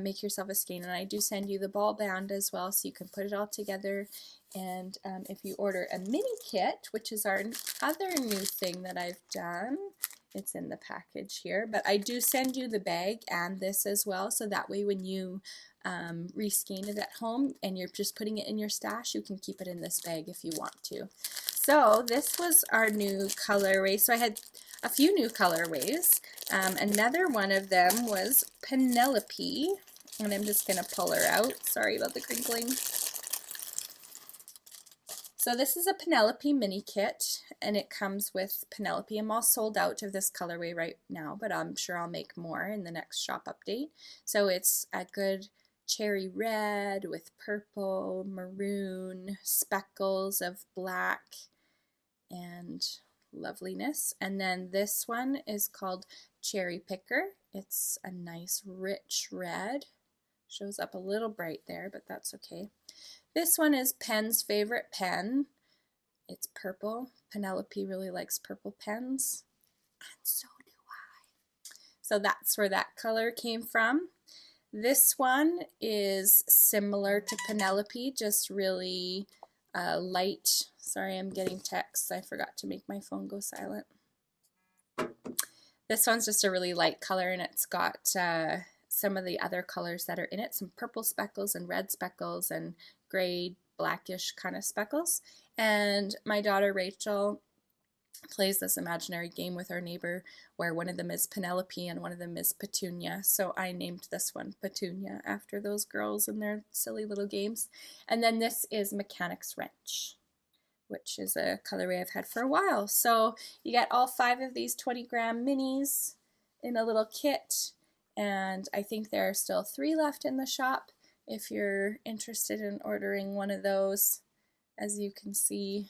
make yourself a skein. And I do send you the ball band as well, so you can put it all together. And if you order a mini kit, which is our other new thing that I've done, it's in the package here, but I do send you the bag and this as well, so that way when you reskein it at home and you're just putting it in your stash, you can keep it in this bag if you want to. So this was our new colorway. So I had a few new colorways. Another one of them was Penelope, and I'm just going to pull her out. Sorry about the crinkling. So this is a Penelope mini kit, and it comes with Penelope. I'm all sold out of this colorway right now, but I'm sure I'll make more in the next shop update. So it's a good cherry red with purple, maroon, speckles of black, and loveliness. And then this one is called Cherry Picker. It's a nice rich red. Shows up a little bright there, but that's okay. This one is Pen's favorite pen. It's purple. Penelope really likes purple pens, and so do I. So that's where that color came from. This one is similar to Penelope, just really light. Sorry, I'm getting texts. I forgot to make my phone go silent. This one's just a really light color, and it's got some of the other colors that are in it, some purple speckles and red speckles and gray, blackish kind of speckles. And my daughter Rachel plays this imaginary game with our neighbor where one of them is Penelope and one of them is Petunia. So I named this one Petunia after those girls and their silly little games. And then this is Mechanic's Wrench, which is a colorway I've had for a while. So you get all 5 of these 20-gram minis in a little kit. And I think there are still 3 left in the shop if you're interested in ordering one of those. As you can see,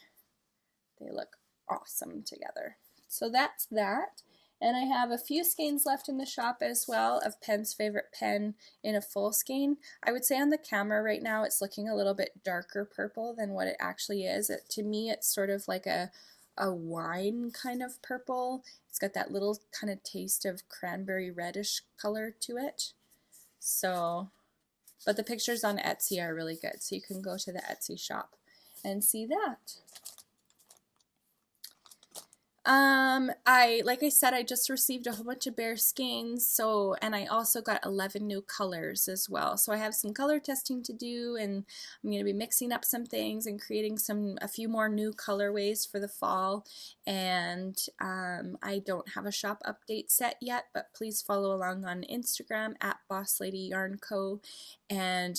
they look awesome together. So that's that. And I have a few skeins left in the shop as well of Pen's favorite pen in a full skein. I would say on the camera right now it's looking a little bit darker purple than what it actually is. To me it's sort of like a wine kind of purple. It's got that little kind of taste of cranberry reddish color to it. So, but the pictures on Etsy are really good, so you can go to the Etsy shop and see that. Like I said, I just received a whole bunch of bare skeins, and I also got 11 new colors as well. So I have some color testing to do, and I'm going to be mixing up some things and creating a few more new colorways for the fall. And I don't have a shop update set yet, but please follow along on Instagram at Boss Lady Yarn Co. And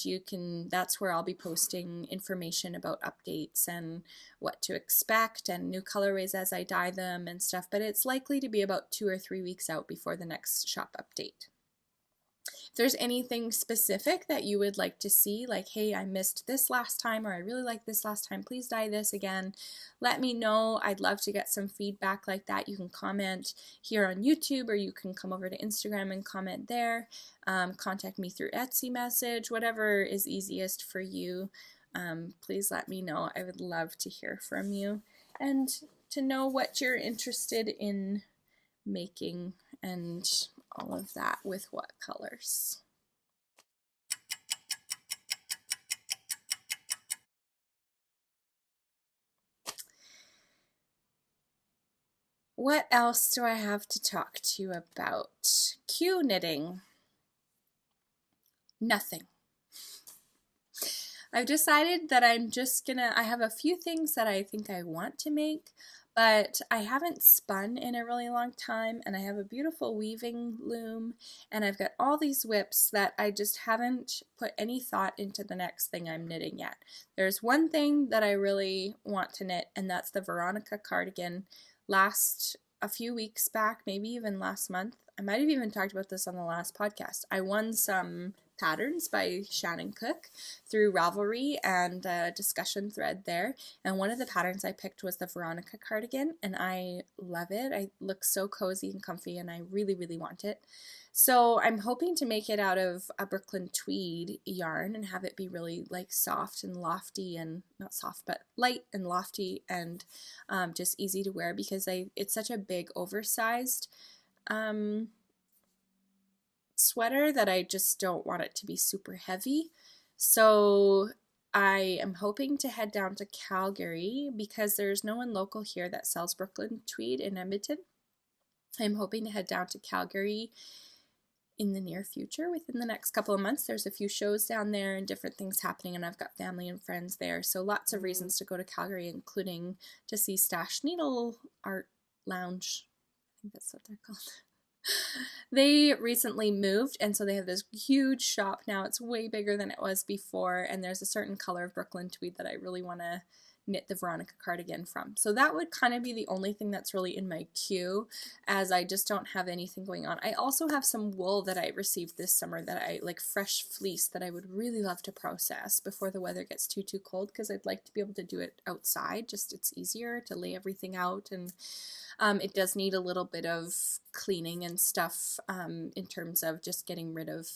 that's where I'll be posting information about updates and what to expect and new colorways as I dye them and stuff. But it's likely to be about 2 or 3 weeks out before the next shop update. If there's anything specific that you would like to see, like, hey, I missed this last time, or I really liked this last time, please dye this again, let me know. I'd love to get some feedback like that. You can comment here on YouTube, or you can come over to Instagram and comment there. Contact me through Etsy message, whatever is easiest for you. please let me know. I would love to hear from you and to know what you're interested in making and all of that with what colors. What else do I have to talk to you about? Q knitting. Nothing. I've decided that I have a few things that I think I want to make, but I haven't spun in a really long time, and I have a beautiful weaving loom, and I've got all these whips that I just haven't put any thought into the next thing I'm knitting yet. There's one thing that I really want to knit, and that's the Veronica cardigan. A few weeks back, maybe even last month, I might have even talked about this on the last podcast, I won some patterns by Shannon Cook through Ravelry and a discussion thread there, and one of the patterns I picked was the Veronica cardigan, and I love it. It looks so cozy and comfy, and I really, really want it. So I'm hoping to make it out of a Brooklyn tweed yarn and have it be really like soft and lofty, and not soft but light and lofty, and just easy to wear, because it's such a big oversized sweater that I just don't want it to be super heavy. So I am hoping to head down to Calgary because there's no one local here that sells Brooklyn tweed in Edmonton. I'm hoping to head down to Calgary in the near future, within the next couple of months. There's a few shows down there and different things happening, and I've got family and friends there, so lots of reasons to go to Calgary, including to see Stash Needle Art Lounge. I think that's what they're called. They recently moved, and so they have this huge shop now. It's way bigger than it was before, and there's a certain color of Brooklyn tweed that I really want to knit the Veronica cardigan from. So that would kind of be the only thing that's really in my queue, as I just don't have anything going on. I also have some wool that I received this summer that I like, fresh fleece, that I would really love to process before the weather gets too cold, because I'd like to be able to do it outside. Just it's easier to lay everything out, and it does need a little bit of cleaning and stuff in terms of just getting rid of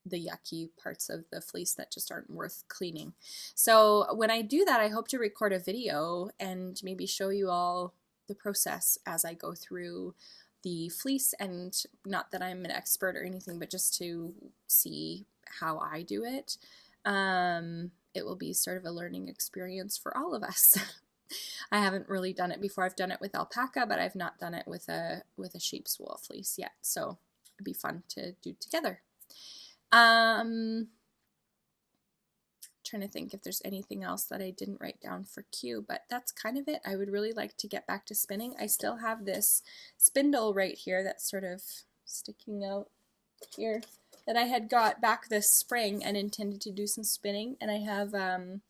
the yucky parts of the fleece that just aren't worth cleaning. So when I do that, I hope to record a video and maybe show you all the process as I go through the fleece, and not that I'm an expert or anything, but just to see how I do it. It will be sort of a learning experience for all of us. I haven't really done it before. I've done it with alpaca, but I've not done it with a sheep's wool fleece yet. So it'd be fun to do together. Trying to think if there's anything else that I didn't write down for Q, but that's kind of it. I would really like to get back to spinning. I still have this spindle right here that's sort of sticking out here that I had got back this spring and intended to do some spinning, and I have I'm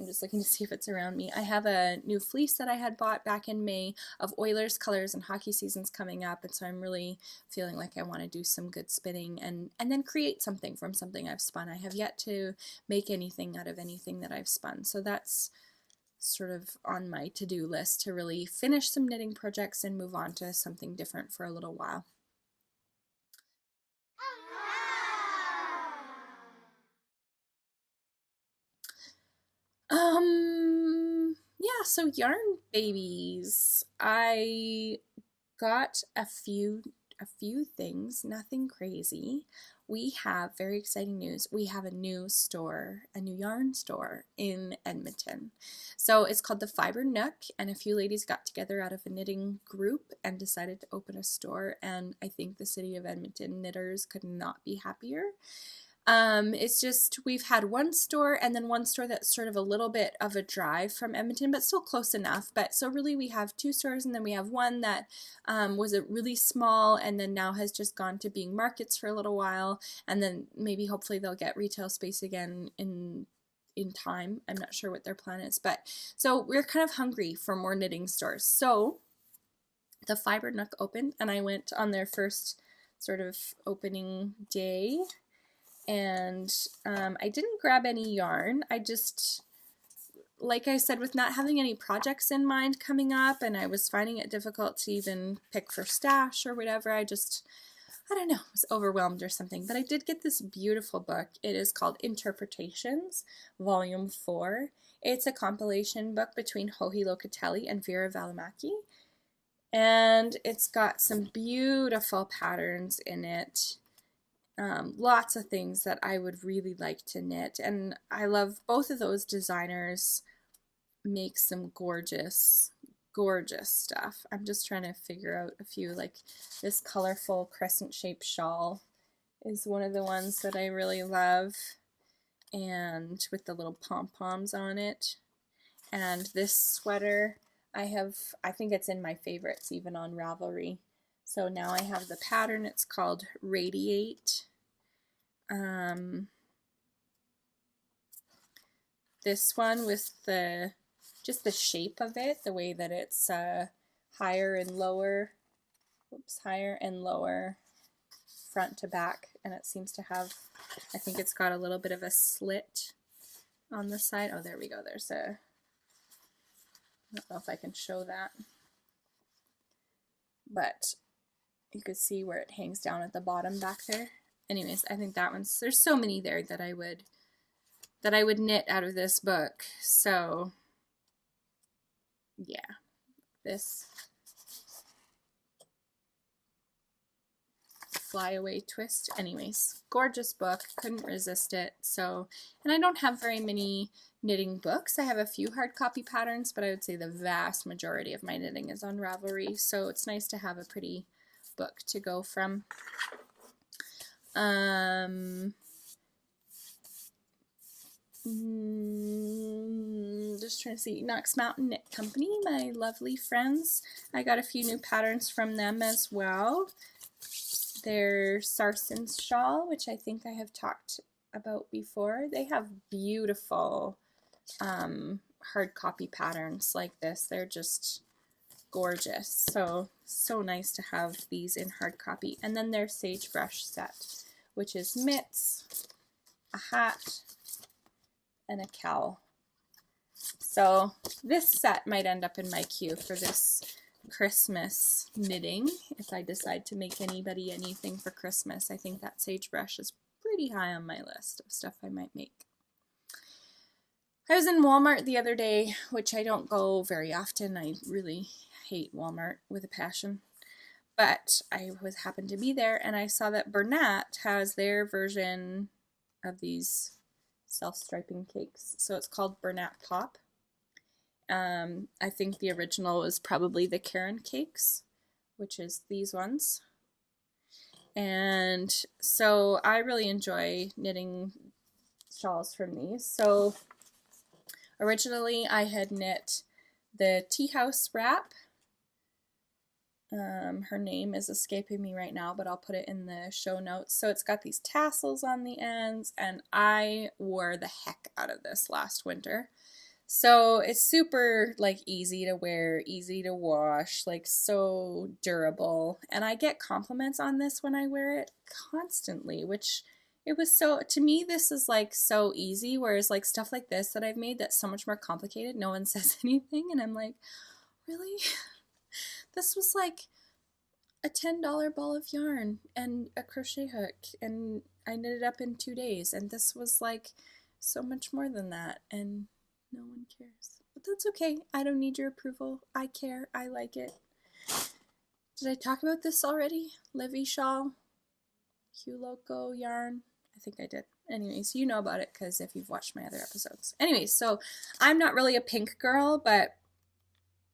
just looking to see if it's around me. I have a new fleece that I had bought back in May of Oilers colors, and hockey season's coming up, and so I'm really feeling like I want to do some good spinning and then create something from something I've spun. I have yet to make anything out of anything that I've spun, so that's sort of on my to-do list, to really finish some knitting projects and move on to something different for a little while. Yeah, so yarn babies. I got a few things, nothing crazy. We have very exciting news. We have a new store, a new yarn store in Edmonton. So it's called the Fiber Nook, and a few ladies got together out of a knitting group and decided to open a store, and I think the city of Edmonton knitters could not be happier. It's just, we've had one store, and then one store that's sort of a little bit of a drive from Edmonton, but still close enough. But so really we have two stores, and then we have one that was a really small, and then now has just gone to being markets for a little while, and then maybe hopefully they'll get retail space again in time. I'm not sure what their plan is, but so we're kind of hungry for more knitting stores. So the Fiber Nook opened, and I went on their first sort of opening day. And I didn't grab any yarn. I just, like I said, with not having any projects in mind coming up, and I was finding it difficult to even pick for stash or whatever, I I don't know, was overwhelmed or something. But I did get this beautiful book. It is called Interpretations, Volume 4. It's a compilation book between Joji Locatelli and Vera Valimaki. And it's got some beautiful patterns in it. Lots of things that I would really like to knit. And I love both of those designers make some gorgeous stuff. I'm just trying to figure out a few, like this colorful crescent shaped shawl is one of the ones that I really love, and with the little pom-poms on it. And this sweater I think it's in my favorites even on Ravelry. So now I have the pattern. It's called Radiate. This one with just the shape of it, the way that it's higher and lower front to back, and it seems to have, I think it's got a little bit of a slit on the side. Oh, there we go. There's I don't know if I can show that, but you could see where it hangs down at the bottom back there. Anyways, I think that one's, there's so many there that I would knit out of this book. So yeah, this flyaway twist. Anyways, gorgeous book, couldn't resist it. So, and I don't have very many knitting books. I have a few hard copy patterns, but I would say the vast majority of my knitting is on Ravelry. So it's nice to have a pretty book to go from. Just trying to see, Knox Mountain Knit Company, my lovely friends. I got a few new patterns from them as well. Their Sarson's shawl, which I think I have talked about before. They have beautiful hard copy patterns like this. They're just gorgeous. So nice to have these in hard copy. And then their Sagebrush set, which is mitts, a hat, and a cowl. So this set might end up in my queue for this Christmas knitting if I decide to make anybody anything for Christmas. I think that Sagebrush is pretty high on my list of stuff I might make. I was in Walmart the other day, which I don't go very often. I really hate Walmart with a passion. But I happened to be there, and I saw that Bernat has their version of these self-striping cakes. So it's called Bernat Pop. I think the original is probably the Karen cakes, which is these ones. And so I really enjoy knitting shawls from these. So originally I had knit the Tea House wrap. Her name is escaping me right now, but I'll put it in the show notes. So it's got these tassels on the ends, and I wore the heck out of this last winter. So it's super like easy to wear, easy to wash, like so durable. And I get compliments on this when I wear it constantly, which it was so, to me, this is like so easy. Whereas like stuff like this that I've made that's so much more complicated, no one says anything. And I'm like, really? This was like a $10 ball of yarn and a crochet hook, and I knit it up in 2 days. And this was like so much more than that. And no one cares. But that's okay. I don't need your approval. I care. I like it. Did I talk about this already? Livy shawl, Hue Loco yarn. I think I did. Anyways, you know about it because if you've watched my other episodes. Anyways, so I'm not really a pink girl, but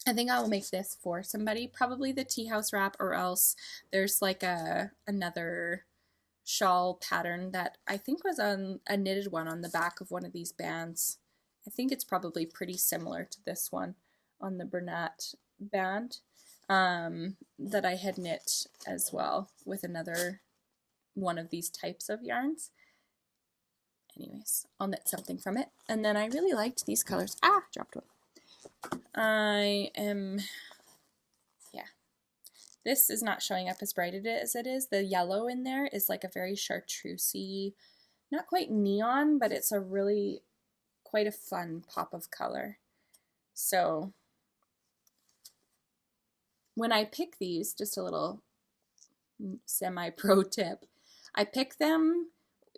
I think I will make this for somebody. Probably the Tea House wrap, or else there's like another shawl pattern that I think was on a knitted one on the back of one of these bands. I think it's probably pretty similar to this one on the Bernat band that I had knit as well with another one of these types of yarns. Anyways, I'll knit something from it. And then I really liked these colors. Ah, dropped one. This is not showing up as bright as it is. The yellow in there is like a very chartreusey, not quite neon, but it's a really quite a fun pop of color. So when I pick these, just a little semi-pro tip. I pick them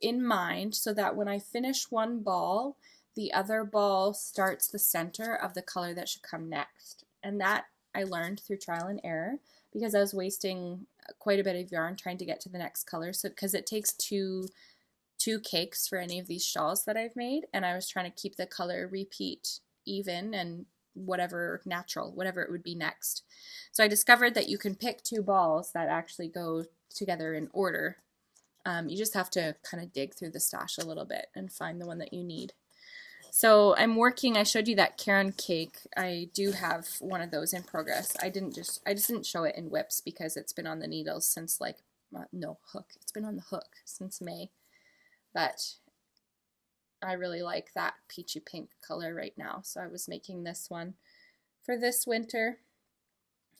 in mind so that when I finish one ball, the other ball starts the center of the color that should come next. And that I learned through trial and error because I was wasting quite a bit of yarn trying to get to the next color. So because it takes two cakes for any of these shawls that I've made, and I was trying to keep the color repeat even and whatever natural, whatever it would be next. So I discovered that you can pick two balls that actually go together in order. You just have to kind of dig through the stash a little bit and find the one that you need. So I'm working, I showed you that Caron cake. I do have one of those in progress. I just didn't show it in whips because it's been on the needles since hook. It's been on the hook since May. But I really like that peachy pink color right now. So I was making this one for this winter.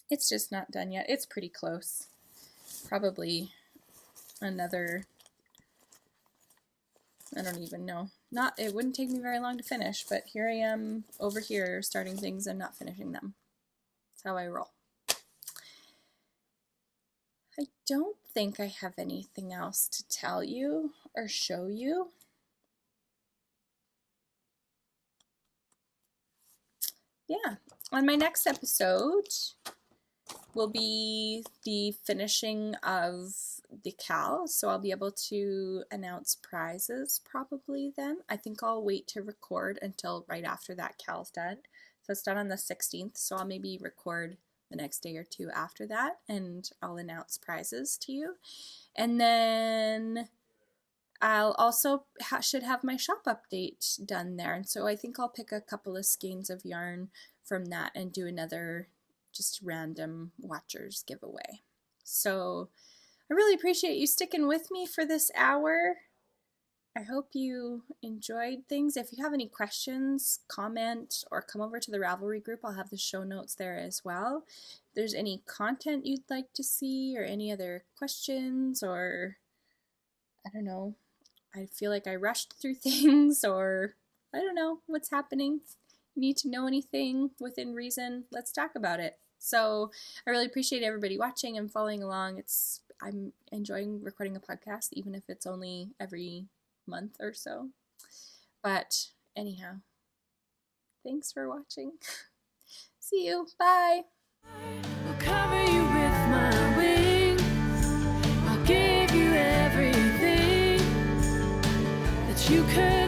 It's just not done yet. It's pretty close. Probably another, I don't even know. It wouldn't take me very long to finish, but here I am over here starting things and not finishing them. That's how I roll. I don't think I have anything else to tell you or show you. Yeah, on my next episode will be the finishing of the cal, so I'll be able to announce prizes probably then. I think I'll wait to record until right after that cal's done. So it's done on the 16th, so I'll maybe record the next day or two after that, and I'll announce prizes to you. And then I'll also should have my shop update done there, and so I think I'll pick a couple of skeins of yarn from that and do another just random watchers giveaway. So I really appreciate you sticking with me for this hour. I hope you enjoyed things. If you have any questions, comment, or come over to the Ravelry group. I'll have the show notes there as well. If there's any content you'd like to see or any other questions, or I don't know, I feel like I rushed through things, or I don't know what's happening. You need to know anything within reason, let's talk about it. So I really appreciate everybody watching and following along. I'm enjoying recording a podcast, even if it's only every month or so. But anyhow, thanks for watching. See you. Bye. I'll cover you with my wings. I'll give you everything that you could.